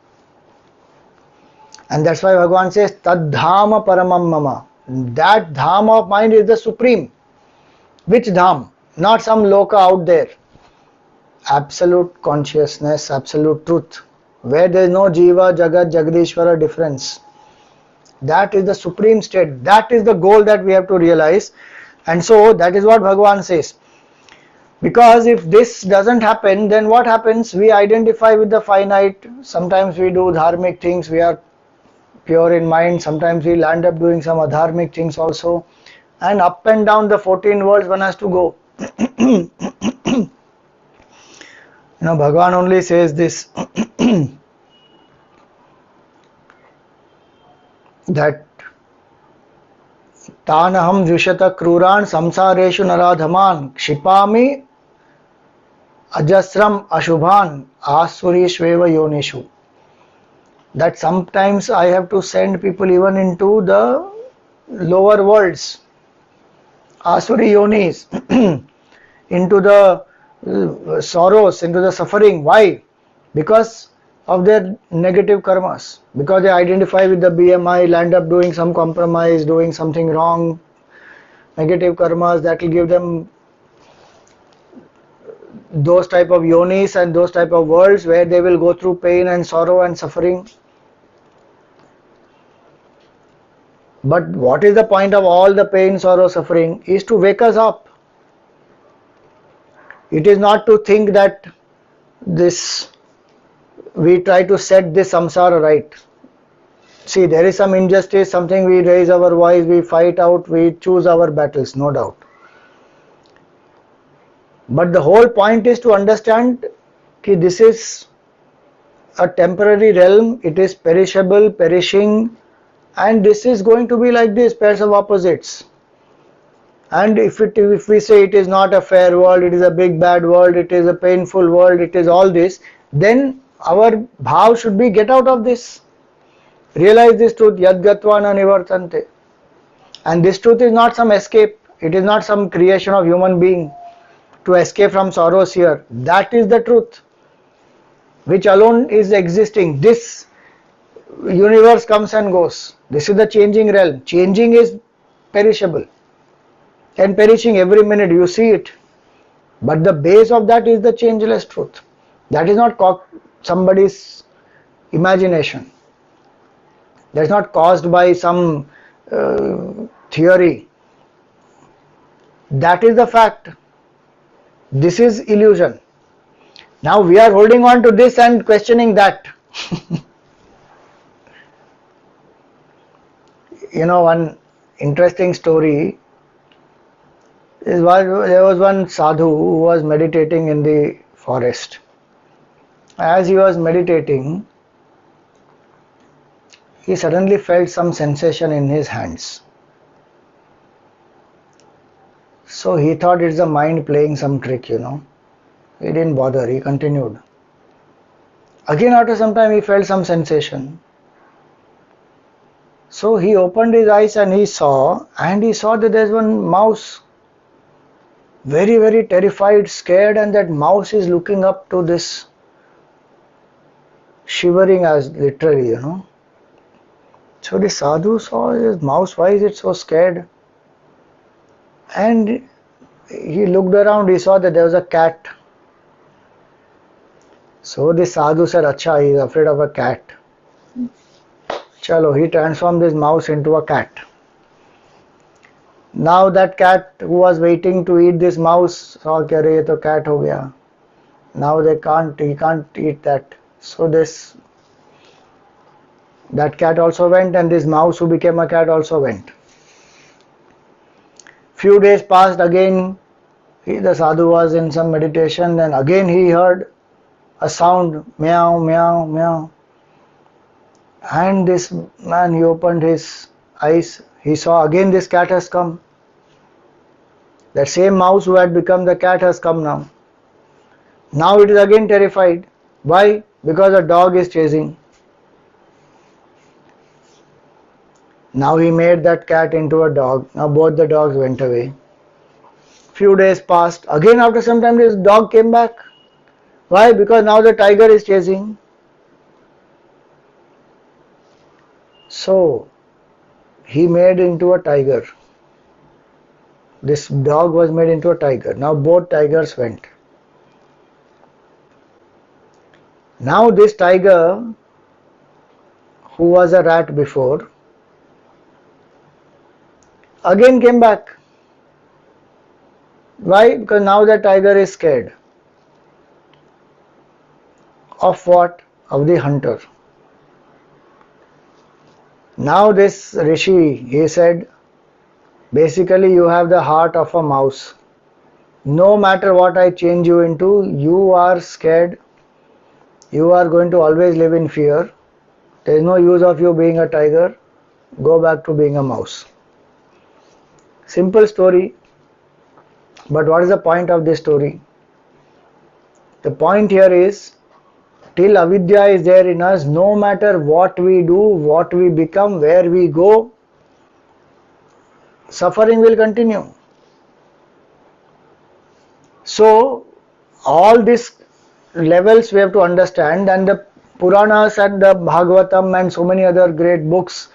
And that's why Bhagavan says, Tad dhama paramam mama. That dham of mind is the supreme. Which dham? Not some loka out there. Absolute consciousness, absolute truth. Where there is no jiva, jagat, jagadishvara difference. That is the supreme state. That is the goal that we have to realize. And so that is what Bhagavan says. Because if this doesn't happen, then what happens? We identify with the finite. Sometimes we do dharmic things. We are pure in mind. Sometimes we'll end up doing some adharmic things also. And up and down the 14 worlds one has to go. Bhagavan only says this that Tanaham Dvishata Kruran Samsareshu Naradhaman Kshipami Ajasram Ashubhan Asurishveva Yonishu. That sometimes I have to send people even into the lower worlds, Asuri Yonis, into the sorrows, into the suffering. Why? Because of their negative karmas. Because they identify with the BMI, land up doing some compromise, doing something wrong, negative karmas that will give them those type of yonis and those type of worlds where they will go through pain and sorrow and suffering. But what is the point of all the pain, sorrow, suffering? Is to wake us up. It is not to think that we try to set this samsara right. See, there is some injustice, something we raise our voice, we fight out, we choose our battles, no doubt. But the whole point is to understand that this is a temporary realm, it is perishable, perishing, and this is going to be like this, pairs of opposites. And if we say it is not a fair world, it is a big bad world, it is a painful world, it is all this, then our bhav should be get out of this. Realize this truth, yad gatva na nivartante. And this truth is not some escape, it is not some creation of human being to escape from sorrows here. That is the truth, which alone is existing. This universe comes and goes. This is the changing realm. Changing is perishable and perishing every minute, you see it. But the base of that is the changeless truth. That is not somebody's imagination. That is not caused by some theory. That is the fact. This is illusion. Now we are holding on to this and questioning that. One interesting story is there was one sadhu who was meditating in the forest. As he was meditating, he suddenly felt some sensation in his hands. So he thought it's the mind playing some trick, He didn't bother, he continued. Again after some time he felt some sensation. So he opened his eyes and he saw that there's one mouse, very, very terrified, scared, and that mouse is looking up to this, shivering as literally, So the sadhu saw his mouse, why is it so scared? And he looked around, he saw that there was a cat. So the sadhu said, Acha, he is afraid of a cat. Chalo, he transformed his mouse into a cat. Now that cat who was waiting to eat this mouse saw that ye to cat ho gaya. Now he can't eat that. So that cat also went, and this mouse who became a cat also went. Few days passed, again the sadhu was in some meditation, and again he heard a sound, meow, meow, meow. And this man, he opened his eyes, he saw again this cat has come. That same mouse who had become the cat has come now. Now it is again terrified. Why? Because a dog is chasing. Now he made that cat into a dog. Now both the dogs went away. Few days passed. Again after some time this dog came back. Why? Because now the tiger is chasing. So he made into a tiger. This dog was made into a tiger. Now both tigers went. Now this tiger, who was a rat before, again came back. Why? Because now the tiger is scared. Of what? Of the hunter. Now this Rishi, he said, basically you have the heart of a mouse. No matter what I change you into, you are scared. You are going to always live in fear. There is no use of you being a tiger. Go back to being a mouse. Simple story. But what is the point of this story? The point here is, till avidya is there in us, no matter what we do, what we become, where we go, suffering will continue. So all these levels we have to understand, and the Puranas and the Bhagavatam and so many other great books,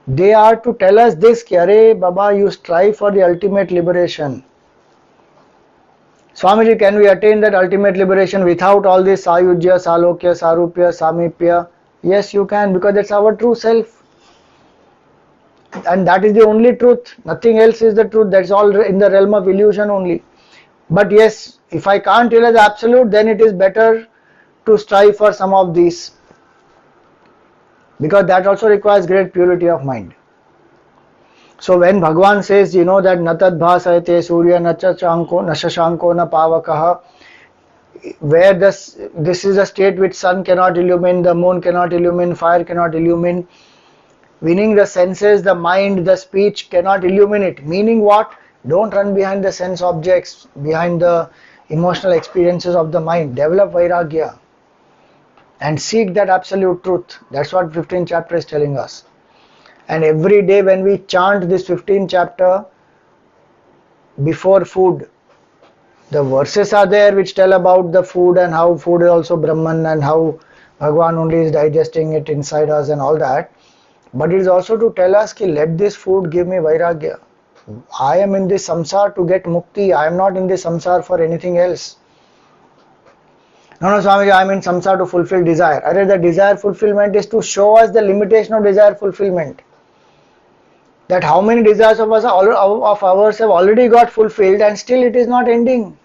they are to tell us this, ki Are Baba, you strive for the ultimate liberation. Swamiji, can we attain that ultimate liberation without all this Sayujya, Salokya, Sarupya, Samipya? Yes, you can, because that's our true self. And that is the only truth. Nothing else is the truth. That's all in the realm of illusion only. But yes, if I can't realize the absolute, then it is better to strive for some of these. Because that also requires great purity of mind. So when Bhagavan says, that natad bhasayate surya nashashanko na pavakaha, where this is a state which sun cannot illumine, the moon cannot illumine, fire cannot illumine, meaning the senses, the mind, the speech cannot illuminate. Meaning what? Don't run behind the sense objects, behind the emotional experiences of the mind. Develop vairagya and seek that absolute truth. That's what 15th chapter is telling us. And every day when we chant this 15th chapter before food, the verses are there which tell about the food and how food is also Brahman and how Bhagavan only is digesting it inside us and all that. But it is also to tell us, ki let this food give me vairagya. I am in this samsar to get mukti. I am not in this samsar for anything else. No, Swamiji, I am in samsar to fulfill desire. The desire fulfillment is to show us the limitation of desire fulfillment. That how many desires of ours have already got fulfilled and still it is not ending.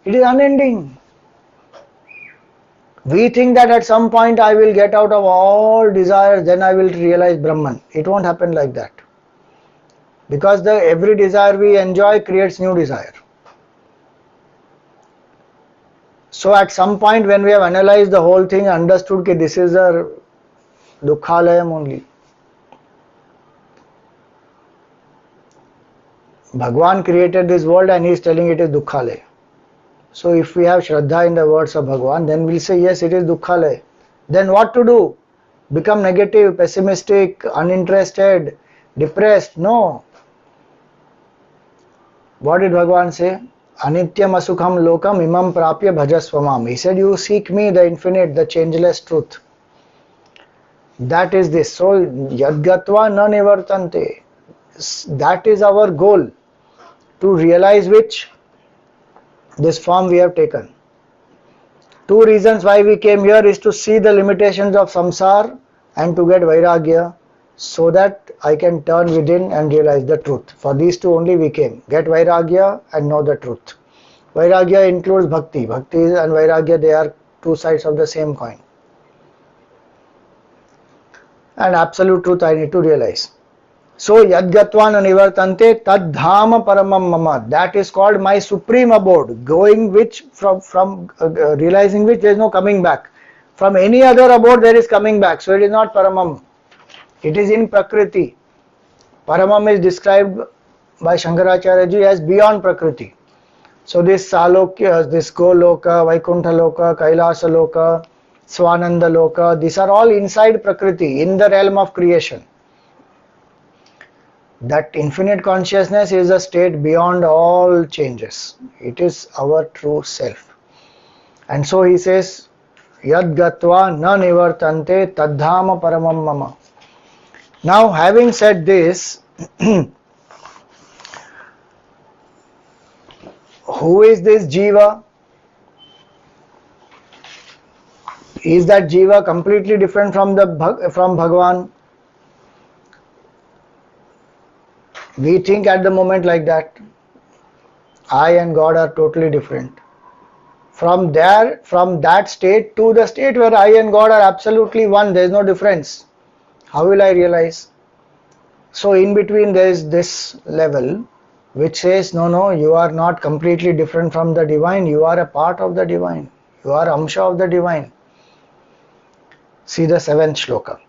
It is unending. We think that at some point I will get out of all desires, then I will realize Brahman. It won't happen like that. Because every desire we enjoy creates new desire. So at some point when we have analyzed the whole thing, understood that this is a dukkhalayam only. Bhagwan created this world and he is telling it is dukkhalaya. So if we have Shraddha in the words of Bhagwan, then we'll say yes, it is dukkhalaya. Then what to do? Become negative, pessimistic, uninterested, depressed? No. What did Bhagwan say? Anityam asukham lokam imam prapya bhajasvamam. He said, you seek me, the infinite, the changeless truth. That is this. So yadgatva na nivartante. That is our goal. To realize which this form we have taken. Two reasons why we came here is to see the limitations of samsara and to get vairagya, so that I can turn within and realize the truth. For these two only we came. Get vairagya and know the truth. Vairagya includes bhakti. Bhakti and vairagya, they are two sides of the same coin. And absolute truth I need to realize. So yadgatva nivartante tad dhama paramam mama. That is called my supreme abode, going which from realizing which there is no coming back. From any other abode there is coming back. So it is not paramam. It is in Prakriti. Paramam is described by Shankaracharya ji as beyond Prakriti. So this Salokya, this Goloka, Vaikuntha Loka, Kailasa Loka, Swananda Loka, these are all inside Prakriti, in the realm of creation. That infinite consciousness is a state beyond all changes. It is our true self. And so he says, Yad gatva na nivartante tadhama paramam mama. Now, having said this, who is this Jiva? Is that Jiva completely different from from Bhagavan? We think at the moment like that. I and God are totally different. From that state to the state where I and God are absolutely one, there is no difference. How will I realize? So in between there is this level which says, no, you are not completely different from the divine, you are a part of the divine. You are Amsha of the divine. See the 7th shloka.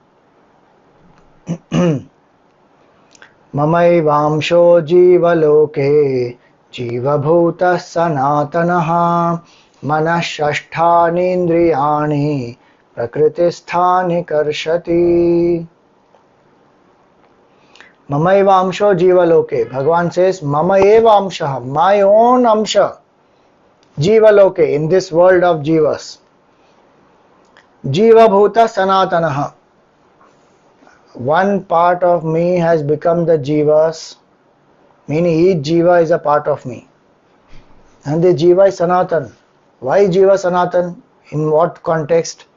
Mamaivamsho jiva loke jiva bhuta sanatanaha manashashthani indriyani prakritisthani karshati. Mamaivamsho jiva loke. Bhagavan says, Mama eva amsha, my own amsha. Jiva loke, in this world of jivas. Jiva bhuta sanatanaha. One part of me has become the jivas, meaning each jiva is a part of me. And the jiva is sanatan. Why jiva sanatan? In what context?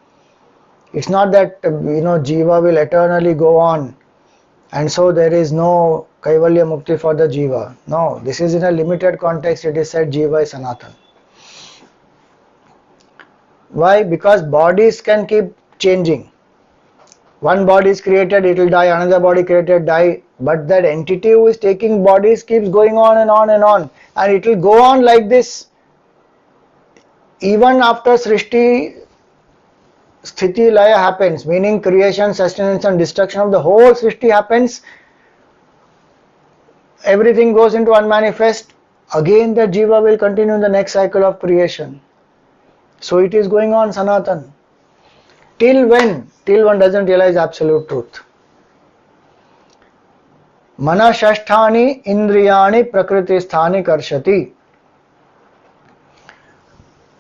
It's not that, jiva will eternally go on, and so there is no Kaivalya Mukti for the jiva. No, this is in a limited context. It is said jiva is sanatan. Why? Because bodies can keep changing. One body is created, it will die, another body created, die. But that entity who is taking bodies keeps going on and on and on. And it will go on like this. Even after Srishti, Sthiti, Laya happens, meaning creation, sustenance and destruction of the whole Srishti happens. Everything goes into unmanifest. Again the Jiva will continue in the next cycle of creation. So it is going on Sanatan. Till when? Till one doesn't realize absolute truth. Manashashthani indriyani prakritisthani karshati.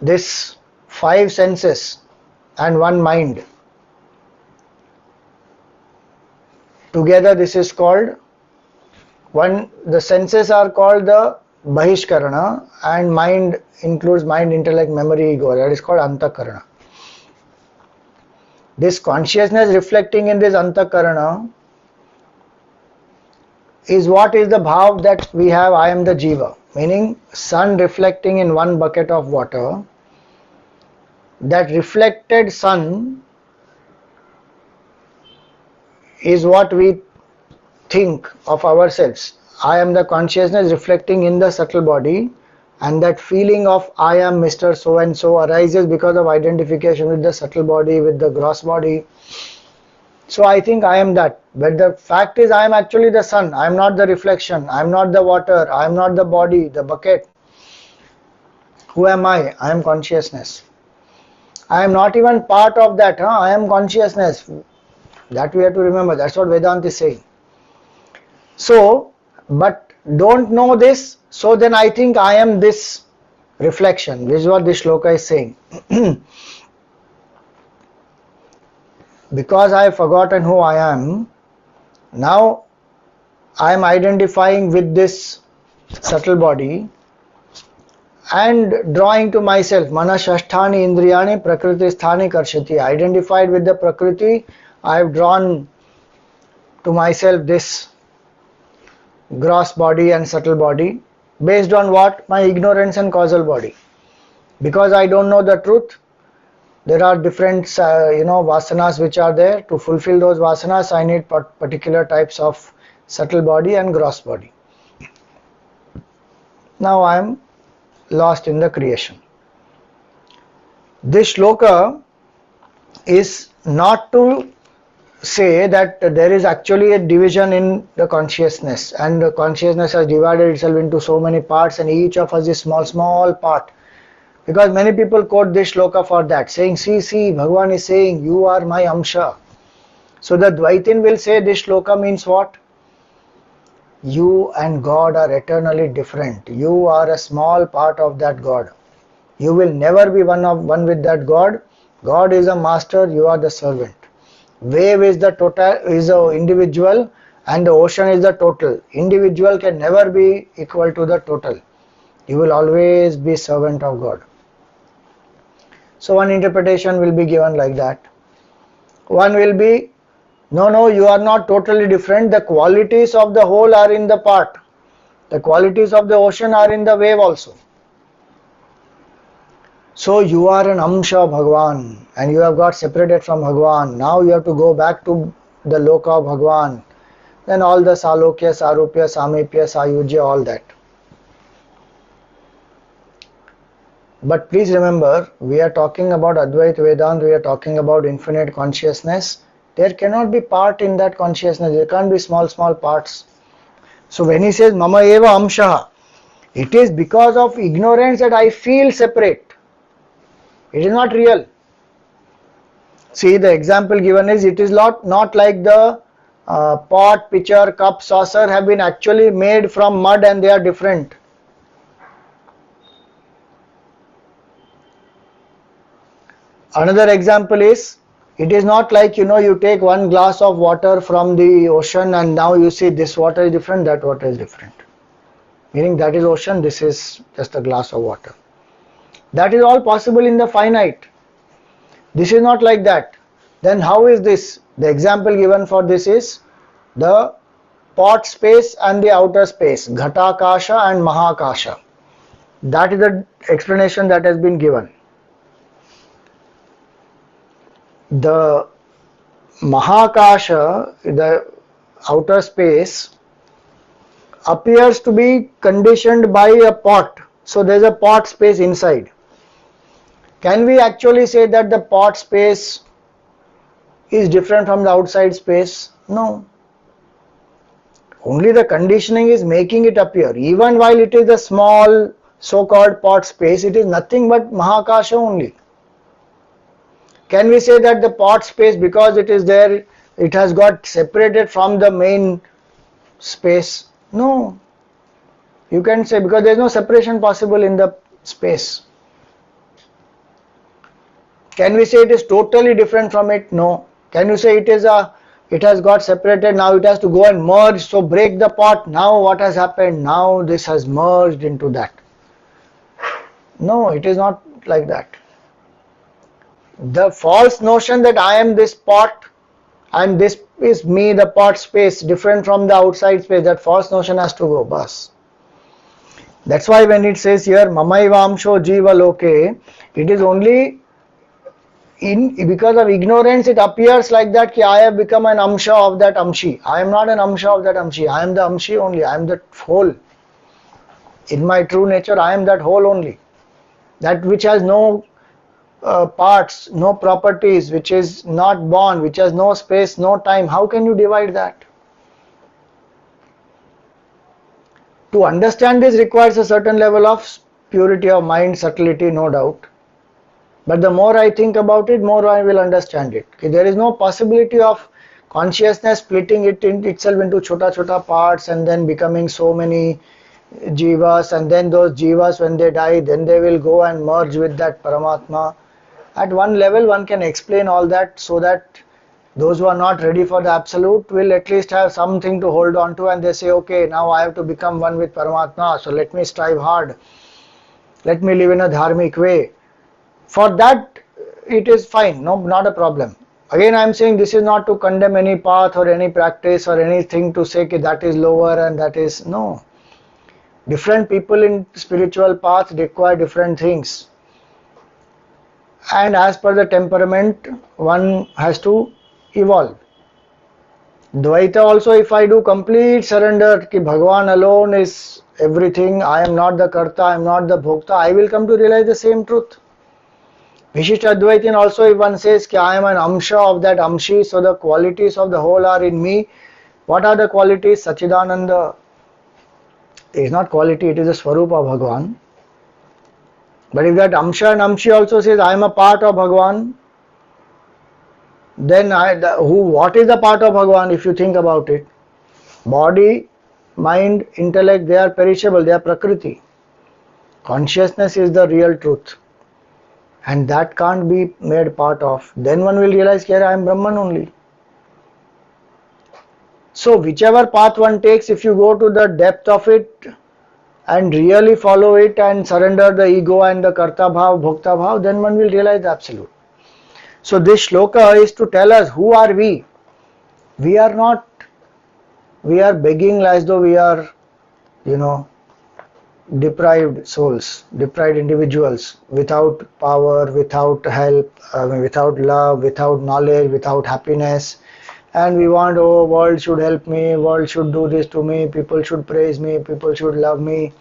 This 5 senses and 1 mind. Together this is called the senses are called the Bahishkarana, and mind includes mind, intellect, memory, ego. That is called Antakarana. This consciousness reflecting in this Antakarana is what is the bhav that we have, I am the Jiva. Meaning sun reflecting in 1 bucket of water. That reflected sun is what we think of ourselves. I am the consciousness reflecting in the subtle body, and that feeling of I am Mr. So and so arises because of identification with the subtle body, with the gross body. So I think I am that. But the fact is I am actually the sun. I am not the reflection. I am not the water. I am not the body, the bucket. Who am I? I am consciousness. I am not even part of that. I am consciousness. That we have to remember. That's what Vedanta is saying. So, but don't know this, so then I think I am this reflection. This is what this shloka is saying. Because I have forgotten who I am, now I am identifying with this subtle body and drawing to myself, Manashashthani indriyani prakriti sthani karshati. Identified with the prakriti, I have drawn to myself this gross body and subtle body. Based on what? My ignorance and causal body. Because I don't know the truth, there are different vasanas which are there. To fulfill those vasanas, I need particular types of subtle body and gross body. Now I am lost in the creation. This shloka is not to say that there is actually a division in the consciousness, and the consciousness has divided itself into so many parts, and each of us is small part. Because many people quote this shloka for that, saying, see, Bhagavan is saying, you are my Amsha. So the Dvaitin will say this shloka means what? You and God are eternally different. You are a small part of that God. You will never be one with that God. God is a master, you are the servant. Wave is the total, is a individual, and the ocean is the total. Individual can never be equal to the total. You will always be servant of God. So one interpretation will be given like that. One will be, no, you are not totally different. The qualities of the whole are in the part. The qualities of the ocean are in the wave also. So you are an Amsha of Bhagwan and you have got separated from Bhagwan. Now you have to go back to the Loka of Bhagwan. Then all the Salokya, Sarupya, Samipya, Sayujya, all that. But please remember, we are talking about Advaita Vedanta, we are talking about infinite consciousness. There cannot be part in that consciousness, there can't be small parts. So when he says Mama Eva Amshaha, it is because of ignorance that I feel separate. It is not real. See, the example given is, it is not like the pot, pitcher, cup, saucer have been actually made from mud and they are different. Another example is, it is not like, you take one glass of water from the ocean and now you see this water is different, that water is different. Meaning that is ocean, this is just a glass of water. That is all possible in the finite. This is not like that. Then how is this? The example given for this is the pot space and the outer space, Ghatakasha and Mahakasha. That is the explanation that has been given. The Mahakasha, the outer space, appears to be conditioned by a pot. So there is a pot space inside. Can we actually say that the pot space is different from the outside space? No. Only the conditioning is making it appear. Even while it is a small so-called pot space, it is nothing but Mahakasha only. Can we say that the pot space, because it is there, it has got separated from the main space? No. You can say, because there is no separation possible in the space. Can we say it is totally different from it? No. Can you say it has got separated, now it has to go and merge, so break the pot, now what has happened? Now this has merged into that. No, it is not like that. The false notion that I am this pot and this is me, the pot space, different from the outside space, that false notion has to go, bas. That's why when it says here, Mamaivamsho Jiva Loke, it is only because of ignorance it appears like that, ki I have become an Amsha of that Amshi. I am not an Amsha of that Amshi, I am the Amshi only, I am the whole. In my true nature, I am that whole only. That which has no parts, no properties, which is not born, which has no space, no time. How can you divide that? To understand this requires a certain level of purity of mind, subtlety, no doubt. But the more I think about it, more I will understand it. There is no possibility of consciousness splitting itself into chota parts and then becoming so many jivas, and then those jivas, when they die, then they will go and merge with that Paramatma. At one level one can explain all that, so that those who are not ready for the absolute will at least have something to hold on to, and they say, okay, now I have to become one with Paramatma, so let me strive hard, let me live in a dharmic way. For that it is fine, no, not a problem. Again I am saying this is not to condemn any path or any practice or anything to say that is lower and that is, no. Different people in spiritual paths require different things, and as per the temperament one has to evolve. Dvaita also, if I do complete surrender ki Bhagwan alone is everything, I am not the Karta, I am not the Bhokta, I will come to realize the same truth. Vishishta Advaitin also, if one says ki I am an Amsha of that Amshi, so the qualities of the whole are in me. What are the qualities? Sachidananda. It is not quality, it is a Swarupa of Bhagwan. But if that Amsha and Amshi also says I am a part of Bhagwan, then what is the part of Bhagwan if you think about it? Body, mind, intellect, they are perishable, they are prakriti. Consciousness is the real truth, and that can't be made part of. Then one will realize here I am Brahman only. So whichever path one takes, if you go to the depth of it and really follow it and surrender the ego and the karta bhav, bhokta bhav, then one will realize the absolute. So this shloka is to tell us who are we. We are not, we are begging as though we are, deprived souls, deprived individuals, without power, without help, without love, without knowledge, without happiness. And we want, oh, world should help me, world should do this to me, people should praise me, people should love me.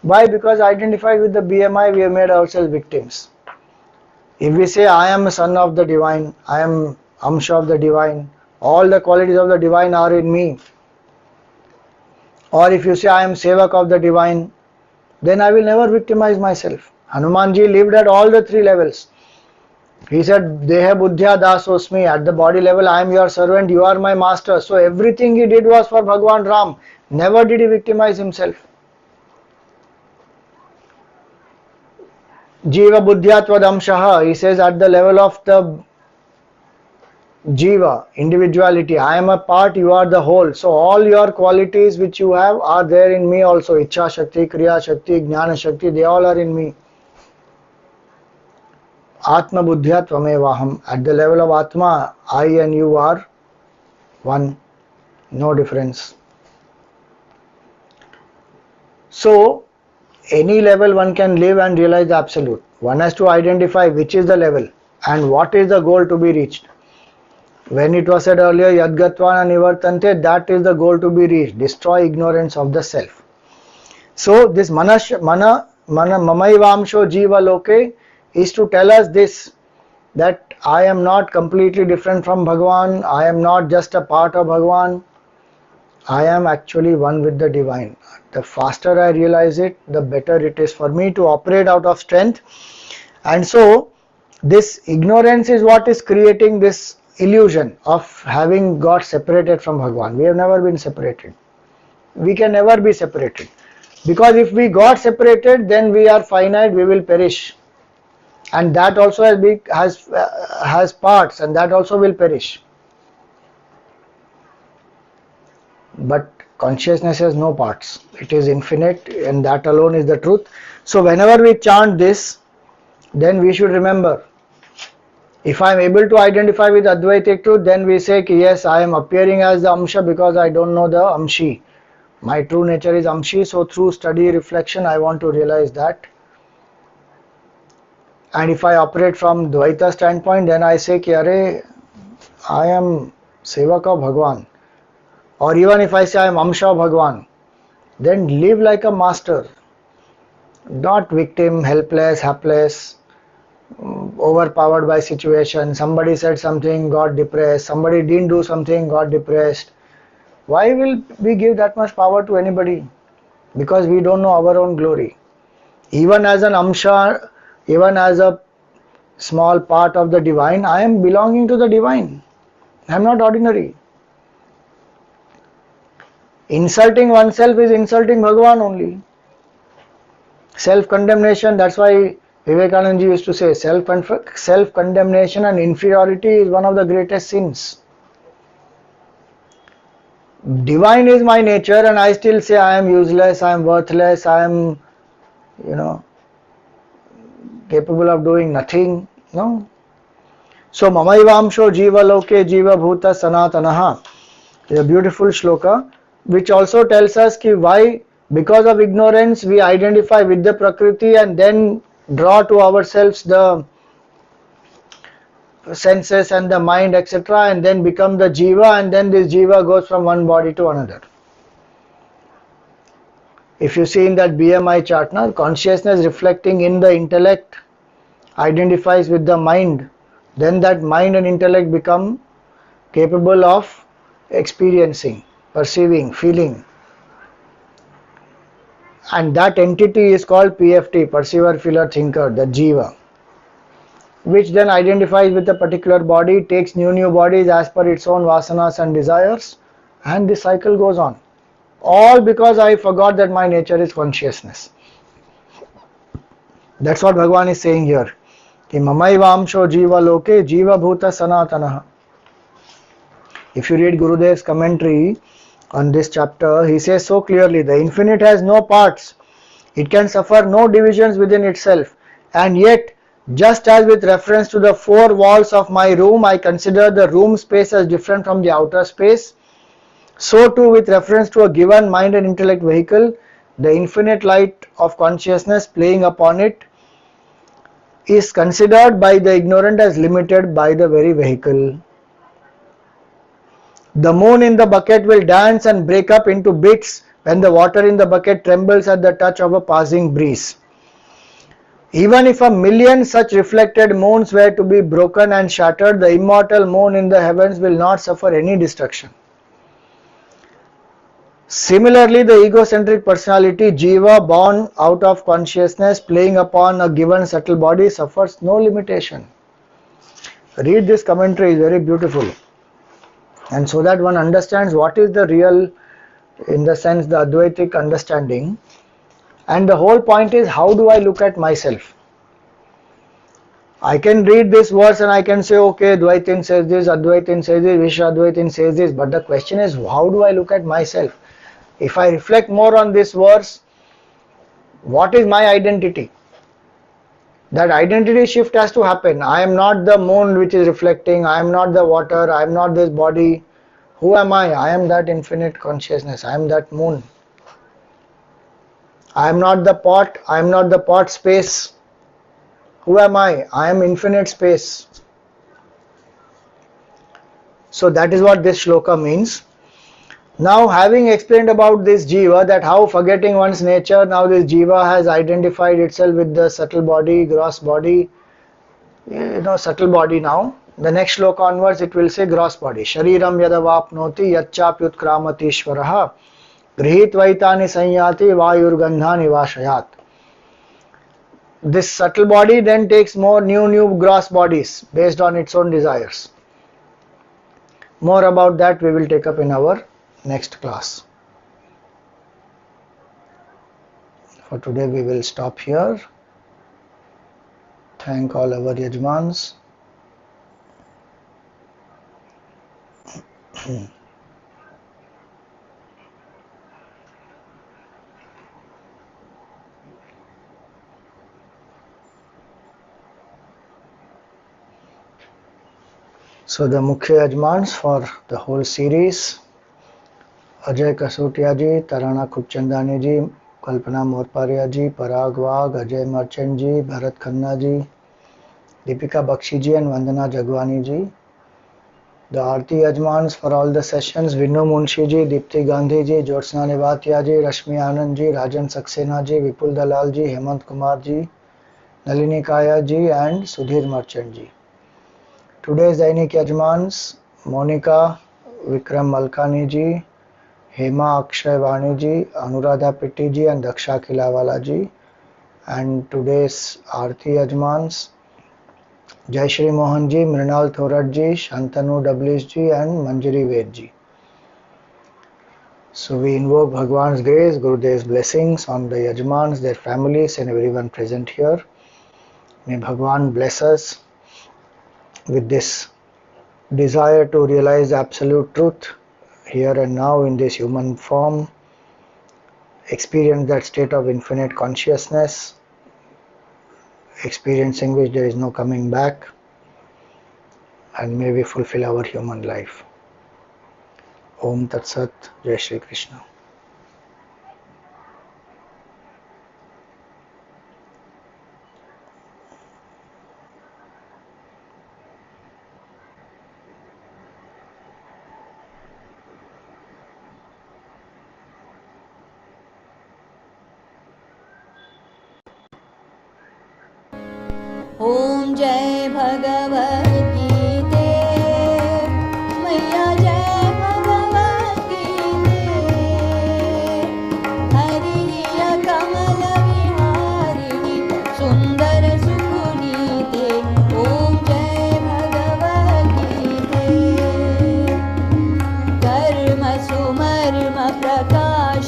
Why? Because identified with the BMI, we have made ourselves victims. If we say, I am a son of the divine, I am Amsha of the divine, all the qualities of the divine are in me. Or if you say, I am Sevak of the divine, then I will never victimize myself. Hanumanji lived at all the three levels. He said, Deha Buddhya Dasosmi, at the body level, I am your servant, you are my master. So everything he did was for Bhagwan Ram. Never did he victimize himself. Jiva Buddhya Twadamshaha, he says at the level of the Jiva, individuality, I am a part, you are the whole. So all your qualities which you have are there in me also. Ichha Shakti, Kriya Shakti, Jnana Shakti, they all are in me. Atma Buddhya Tvamevaham, at the level of Atma, I and you are one, no difference. So any level one can live and realize the absolute. One has to identify which is the level and what is the goal to be reached. When it was said earlier, Yadgatvana Nivartante, that is the goal to be reached. Destroy ignorance of the self. So this Mamaivamsho Jiva Loke is to tell us this, that I am not completely different from Bhagwan, I am not just a part of Bhagwan, I am actually one with the divine. The faster I realize it, the better it is for me to operate out of strength. And so this ignorance is what is creating this illusion of having got separated from Bhagwan. We have never been separated. We can never be separated. Because if we got separated, then we are finite, we will perish. And that also has parts, and that also will perish. But consciousness has no parts. It is infinite, and that alone is the truth. So whenever we chant this, then we should remember, if I am able to identify with Advaitic truth, then we say, yes, I am appearing as the Amsha because I don't know the Amshi. My true nature is Amshi, so through study, reflection, I want to realize that. And if I operate from Dvaita standpoint, then I say, Arey, I am Sevak of Bhagwan. Or even if I say I am Amsha of Bhagwan, then live like a master. Not victim, helpless, hapless, overpowered by situation. Somebody said something, got depressed. Somebody didn't do something, got depressed. Why will we give that much power to anybody? Because we don't know our own glory. Even as an Amsha, even as a small part of the divine, I am belonging to the divine. I am not ordinary. Insulting oneself is insulting Bhagwan only. Self-condemnation, that's why Vivekananda ji used to say, self-condemnation and inferiority is one of the greatest sins. Divine is my nature and I still say I am useless, I am worthless, I am, capable of doing nothing. No. So, Mamaivamsho Jiva Loke Jiva Bhuta Sanatanaha is a beautiful shloka which also tells us why, because of ignorance, we identify with the Prakriti and then draw to ourselves the senses and the mind, etc., and then become the Jiva, and then this Jiva goes from one body to another. If you see in that BMI chart, now consciousness reflecting in the intellect identifies with the mind, then that mind and intellect become capable of experiencing, perceiving, feeling. And that entity is called PFT, perceiver, feeler, thinker, the Jiva, which then identifies with a particular body, takes new bodies as per its own vasanas and desires, and the cycle goes on. all because I forgot that my nature is consciousness. That's what Bhagavan is saying here. Ki mamaivamsho jiva loke jiva bhuta sanatana. If you read Gurudev's commentary on this chapter, he says so clearly, the infinite has no parts. It can suffer no divisions within itself. And yet, just as with reference to the four walls of my room, I consider the room space as different from the outer space, so too with reference to a given mind and intellect vehicle, the infinite light of consciousness playing upon it is considered by the ignorant as limited by the very vehicle. The moon in the bucket will dance and break up into bits when the water in the bucket trembles at the touch of a passing breeze. Even if 1,000,000 such reflected moons were to be broken and shattered, the immortal moon in the heavens will not suffer any destruction. Similarly, the egocentric personality, Jiva, born out of consciousness, playing upon a given subtle body, suffers no limitation. Read this commentary, it's very beautiful. And so that one understands what is the real, in the sense, the Advaitic understanding. And the whole point is, how do I look at myself? I can read this verse and I can say, okay, Dvaitin says this, Advaitin says this, Vishwadvaitin says this, but the question is, how do I look at myself? If I reflect more on this verse, what is my identity? That identity shift has to happen. I am not the moon which is reflecting, I am not the water, I am not this body. Who am I? I am that infinite consciousness, I am that moon. I am not the pot, I am not the pot space. Who am I? I am infinite space. So that is what this shloka means. Now, having explained about this jiva, that how forgetting one's nature, now this jiva has identified itself with the subtle body, gross body, subtle body now. The next shloka onwards it will say gross body. Shariram yadavapnoti yachapyut kramatishvaraha grihitvaitani sanyati vayurgandhani vashayat. This subtle body then takes more new gross bodies based on its own desires. More about that we will take up in our next class. For today we will stop here. Thank all our Yajmans. So the Mukhya Yajmans for the whole series: Ajay Kasotia ji, Tarana Khubchandani ji, Kalpana Morparia ji, Parag Wagh, Ajay Merchant ji, Bharat Khanna ji, Deepika Bakshi ji and Vandana Jagwani ji. The Aarti Yajmans for all the sessions: Vinnu Munshi ji, Deepti Gandhi ji, Jyotsna Nevatia ji, Rashmi Anand ji, Rajan Saxena ji, Vipul Dalal ji, Hemant Kumar ji, Nalini Kaya ji and Sudhir Merchant ji. Today's Dainik Yajmans: Monica Vikram Malkani ji, Hema Akshay Vani ji, Anuradha Pitti ji and Daksha Kilawala ji. And today's Aarti Yajmans: Jai Shri Mohan ji, Mrinal Thorat ji, Shantanu Dablis ji and Manjari Ved ji. So we invoke Bhagwan's grace, Gurudev's blessings on the Yajmans, their families and everyone present here. May Bhagwan bless us with this desire to realize absolute truth here and now in this human form, experience that state of infinite consciousness, experiencing which there is no coming back, and may we fulfill our human life. Om Tat Sat, Jai Shri Krishna. ॐ जय भगवद्गीते मैया जय भगवद्गीते हरिः कमलविहारिणि सुन्दर सुपुनीते ॐ जय भगवद्गीते कर्म सुमर्म प्रकाश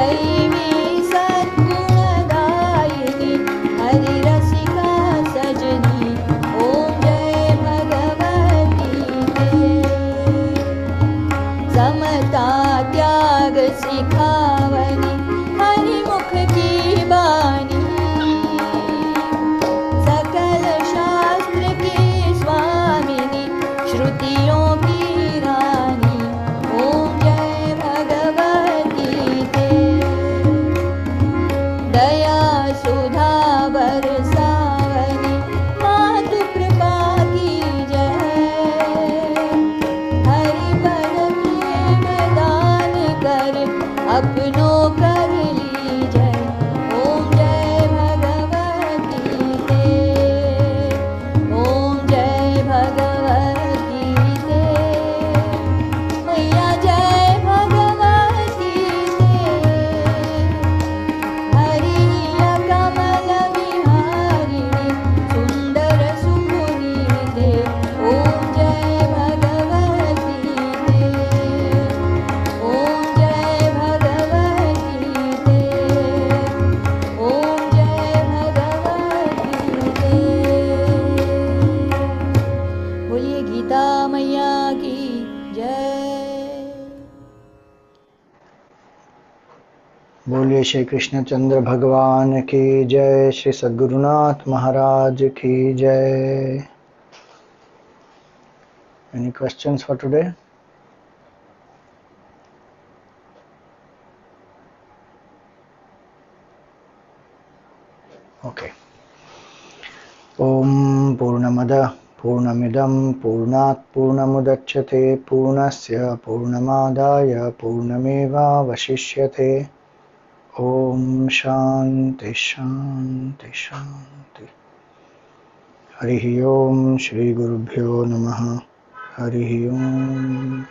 दैवी सद्गुणदायिनी हरिरसिका सजनी ॐ जय भगवती ते समता त्याग सिखावनी हरिमुख की बानी सकल शास्त्र की स्वामिनी श्रुतियों की रानी ॐ जय भगवती ते दया सुधा बरसावनी मातु कृपा की जय हरि पर प्रेम दान कर अपनों कर लीजय ॐ जय भगवती ते ॐ जय भगवती ते मैया जय भगवती ते हरिया कमल विहारिणी सुंदर सुपुनी ते ॐ जय भगवती ते ॐ जय भगवती ते ॐ जय भगवती ते बोलिए गीता मैया की जय। बोलिए श्री कृष्णचंद्र भगवान की जय, श्री सद्गुरुनाथ महाराज की जय। Any questions for today? Okay. ॐ पूर्णमदः पूर्णमिदं पूर्णात् पूर्णमुदच्यते पूर्णस्य पूर्णमादाय पूर्णमेवावशिष्यते। ॐ शान्ति शान्ति शान्ति। हरिः ॐ श्री गुरुभ्यो नमः। हरिः ॐ।